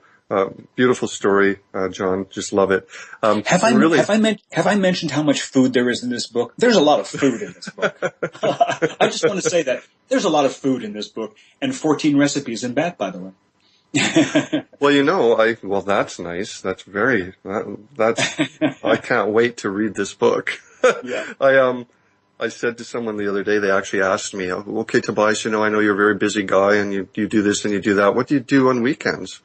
story, John. Just love it. Have I mentioned how much food there is in this book? There's a lot of food in this book. I just want to say that there's a lot of food in this book, and 14 recipes in back, by the way. Well, that's nice. That's I can't wait to read this book. I said to someone the other day, they actually asked me, "Okay, Tobias, I know you're a very busy guy and you do this and you do that. What do you do on weekends?"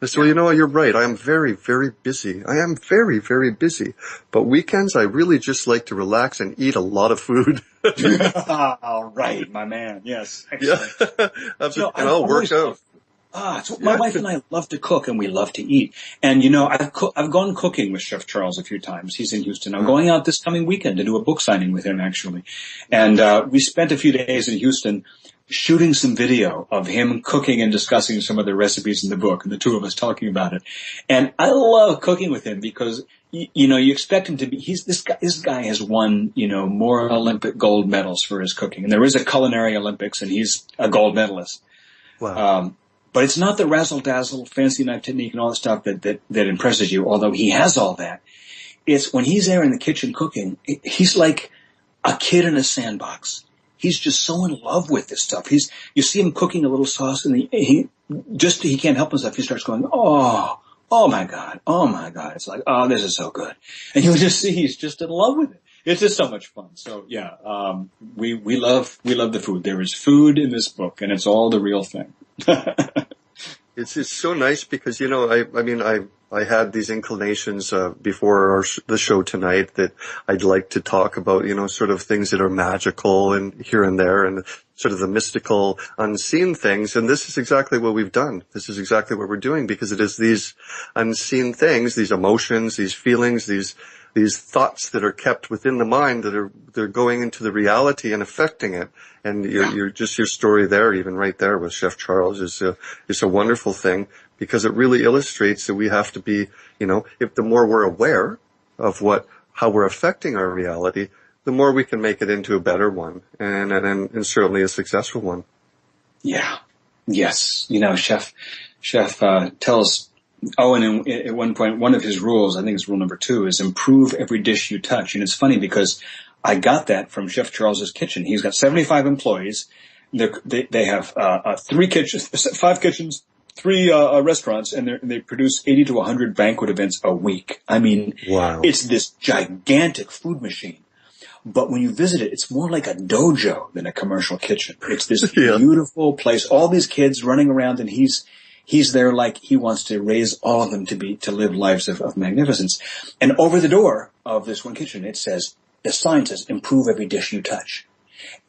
I said, "Well, you're right. I am very, very busy. I am very, very busy. But weekends, I really just like to relax and eat a lot of food." All right, my man. Yes. Excellent. And I'll work out. So my wife and I love to cook, and we love to eat. And I've gone cooking with Chef Charles a few times. He's in Houston. I'm going out this coming weekend to do a book signing with him, actually. And we spent a few days in Houston shooting some video of him cooking and discussing some of the recipes in the book, and the two of us talking about it. And I love cooking with him because you expect him to be. This guy has won more Olympic gold medals for his cooking, and there is a culinary Olympics, and he's a gold medalist. Wow. But it's not the razzle-dazzle, fancy knife technique and all that stuff that impresses you, although he has all that. It's when he's there in the kitchen cooking, he's like a kid in a sandbox. He's just so in love with this stuff. You see him cooking a little sauce, and he can't help himself. He starts going, oh my God. It's like, oh, this is so good. And you'll just see he's just in love with it. It's just so much fun. So yeah, we love the food. There is food in this book, and it's all the real thing. It's so nice because, I had these inclinations before the show tonight that I'd like to talk about, sort of things that are magical and here and there, and sort of the mystical, unseen things. And this is exactly what we've done. This is exactly what we're doing, because it is these unseen things, these emotions, these feelings, these thoughts that are kept within the mind they're going into the reality and affecting it. And your story there, even right there with Chef Charles, is a wonderful thing, because it really illustrates that we have to be, if the more we're aware of how we're affecting our reality, the more we can make it into a better one, and certainly a successful one. Yeah. Yes. Chef tells Owen at one point, one of his rules, I think it's rule number 2, is improve every dish you touch. And it's funny because I got that from Chef Charles's kitchen. He's got 75 employees. They have 5 kitchens, 3 restaurants, and they produce 80 to 100 banquet events a week. I mean, wow. It's this gigantic food machine. But when you visit it, it's more like a dojo than a commercial kitchen. It's this beautiful place, all these kids running around, and he's there like he wants to raise all of them to live lives of magnificence. And over the door of this one kitchen, the sign says, improve every dish you touch.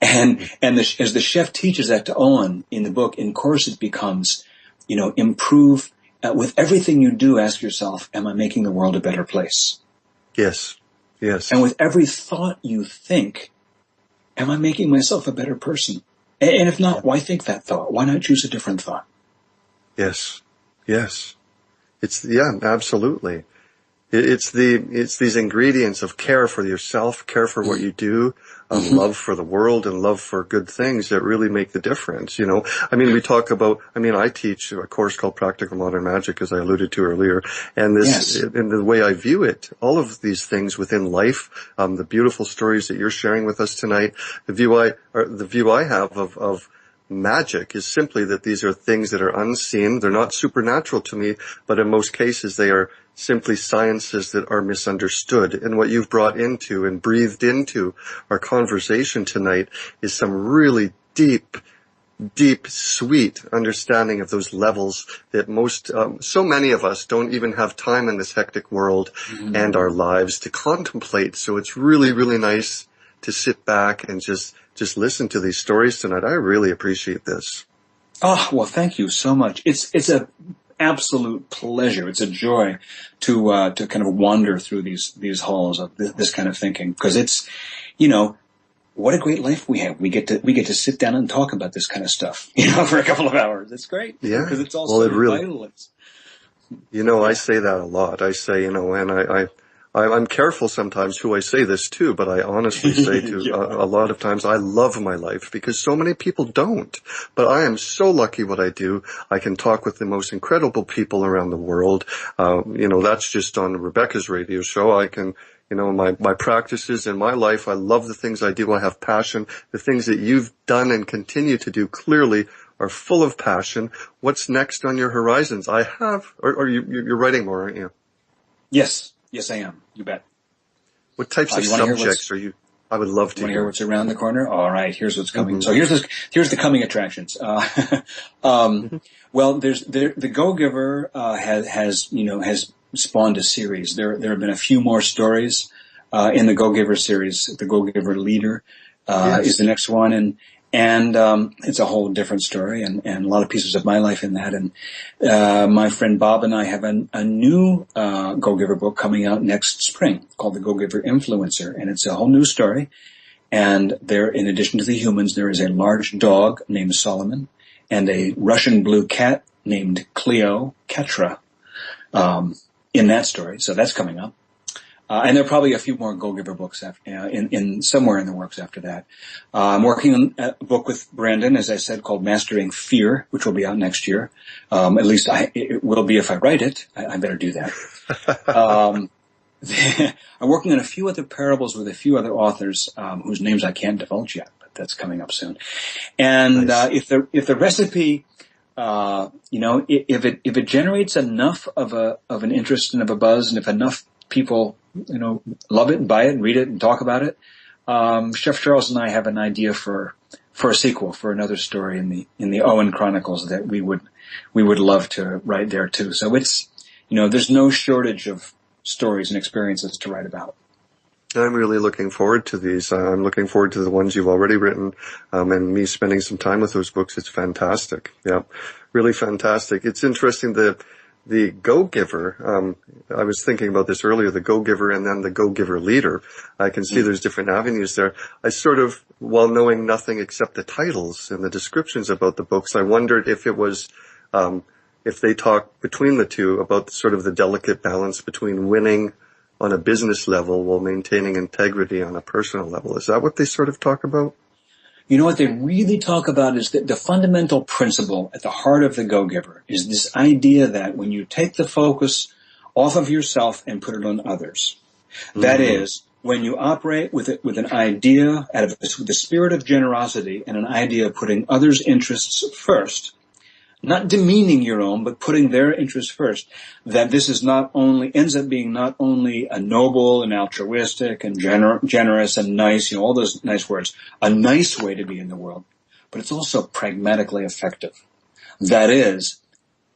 And as the chef teaches that to Owen in the book, in course it becomes, improve with everything you do. Ask yourself, am I making the world a better place? Yes. Yes. And with every thought you think, am I making myself a better person? And if not, why think that thought? Why not choose a different thought? Yes. Yes. Absolutely. It's these ingredients of care for yourself, care for what you do, love for the world, and love for good things that really make the difference. We talk about, I teach a course called Practical Modern Magic, as I alluded to earlier, and and the way I view it, all of these things within life, the beautiful stories that you're sharing with us tonight, the view I have of magic is simply that these are things that are unseen. They're not supernatural to me, but in most cases they are simply sciences that are misunderstood. And what you've brought into and breathed into our conversation tonight is some really deep, sweet understanding of those levels that so many of us don't even have time in this hectic world and our lives to contemplate. So it's really, really nice to sit back and just listen to these stories tonight. I really appreciate this. Oh, well, thank you so much. It's a absolute pleasure. It's a joy to kind of wander through these halls of this kind of thinking, because it's, what a great life we have. We get to sit down and talk about this kind of stuff, for a couple of hours. It's great. Yeah. Because it's also vital. I say that a lot. I say, and I'm careful sometimes who I say this to, but I honestly say to a lot of times, I love my life because so many people don't. But I am so lucky what I do. I can talk with the most incredible people around the world. That's just on Rebecca's radio show. I can, my practices in my life, I love the things I do. I have passion. The things that you've done and continue to do clearly are full of passion. What's next on your horizons? You're writing more, aren't you? Yes. Yes, I am. You bet. What types of subjects are you? I would love to hear what's around the corner. All right, here's what's coming. So here's the coming attractions. Well, there's the Go Giver has spawned a series. There have been a few more stories in the Go Giver series. The Go Giver Leader is the next one, And it's a whole different story, and a lot of pieces of my life in that. And my friend Bob and I have a new Go-Giver book coming out next spring called The Go-Giver Influencer, and it's a whole new story. And there, in addition to the humans, there is a large dog named Solomon and a Russian blue cat named Cleopatra in that story. So that's coming up. And there are probably a few more Go-Giver books in somewhere in the works after that. I'm working on a book with Brandon, as I said, called Mastering Fear, which will be out next year. At least it will be if I write it. I better do that. I'm working on a few other parables with a few other authors whose names I can't divulge yet, but that's coming up soon. And Nice. if the recipe, if it generates enough of an interest and of a buzz, and if enough people love it and buy it and read it and talk about it, Chef Charles and I have an idea for a sequel, for another story in the Owen Chronicles that we would love to write there too. So it's there's no shortage of stories and experiences to write about. I'm really looking forward to these. I'm looking forward to the ones you've already written, and me spending some time with those books. It's fantastic. Yeah, really fantastic. It's interesting, the Go-Giver. I was thinking about this earlier, the Go-Giver and then the Go-Giver leader. I can see there's different avenues there. I sort of, while knowing nothing except the titles and the descriptions about the books, I wondered if it was, if they talk between the two about sort of the delicate balance between winning on a business level while maintaining integrity on a personal level. Is that what they sort of talk about? What they really talk about is that the fundamental principle at the heart of the Go-Giver is this idea that when you take the focus off of yourself and put it on others, that is, when you operate with an idea out of the spirit of generosity and an idea of putting others' interests first, not demeaning your own, but putting their interests first, that this is ends up being not only a noble and altruistic and generous and nice, all those nice words, a nice way to be in the world, but it's also pragmatically effective. That is,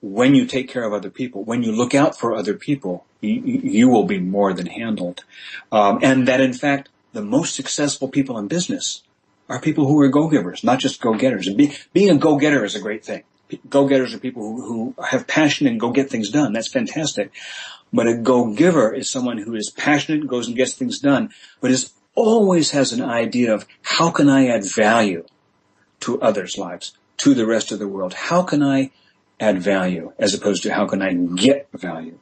when you take care of other people, when you look out for other people, you will be more than handled. And that, in fact, the most successful people in business are people who are go-givers, not just go-getters. And being a go-getter is a great thing. Go-getters are people who have passion and go get things done. That's fantastic. But a go-giver is someone who is passionate, goes and gets things done, but always has an idea of how can I add value to others' lives, to the rest of the world? How can I add value as opposed to how can I get value?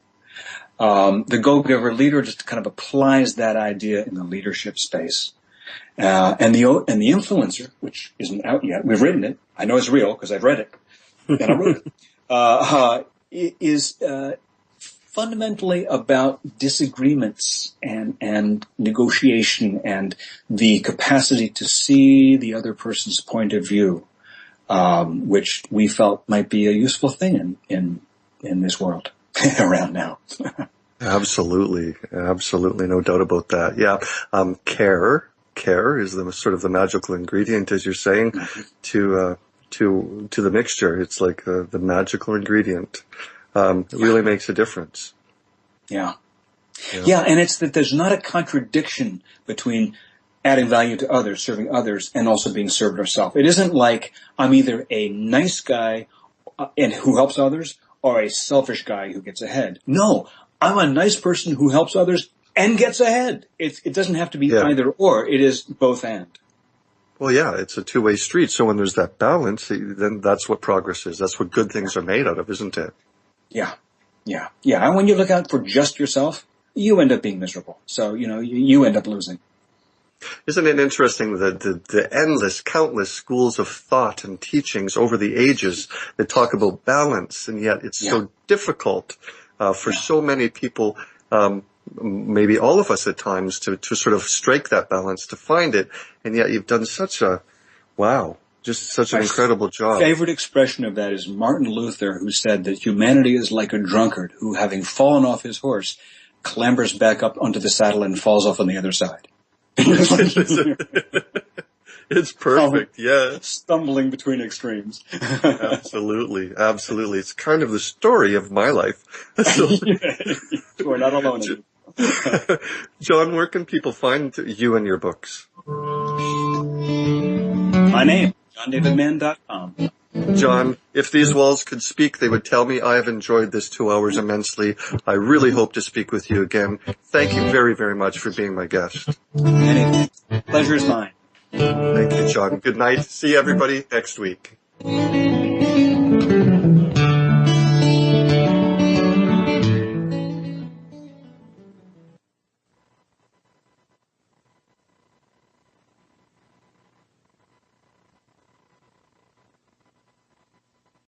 The go-giver leader just kind of applies that idea in the leadership space. And the influencer, which isn't out yet, we've written it. I know it's real because I've read it. And I wrote it, is fundamentally about disagreements and negotiation and the capacity to see the other person's point of view, which we felt might be a useful thing in this world around now. Absolutely. Absolutely. No doubt about that. Yeah. Care is the sort of the magical ingredient, as you're saying, to the mixture. It's like the magical ingredient. It really makes a difference. Yeah. And it's that there's not a contradiction between adding value to others, serving others, and also being served yourself. It isn't like I'm either a nice guy and who helps others or a selfish guy who gets ahead. No, I'm a nice person who helps others and gets ahead. It doesn't have to be either or. It is both and. Well, yeah, it's a two-way street. So when there's that balance, then that's what progress is. That's what good things are made out of, isn't it? Yeah. And when you look out for just yourself, you end up being miserable. So, you end up losing. Isn't it interesting that the endless, countless schools of thought and teachings over the ages that talk about balance, and yet it's so difficult for so many people, maybe all of us at times, to sort of strike that balance, to find it, and yet you've done such an incredible job. My favorite expression of that is Martin Luther, who said that humanity is like a drunkard who, having fallen off his horse, clambers back up onto the saddle and falls off on the other side. It's perfect, yeah. Stumbling between extremes. Absolutely. It's kind of the story of my life. You are not alone. John, where can people find you and your books? My name, JohnDavidMann.com. John, if these walls could speak, they would tell me I have enjoyed this 2 hours immensely. I really hope to speak with you again. Thank you very, very much for being my guest. Anything. Pleasure is mine. Thank you, John. Good night. See everybody next week.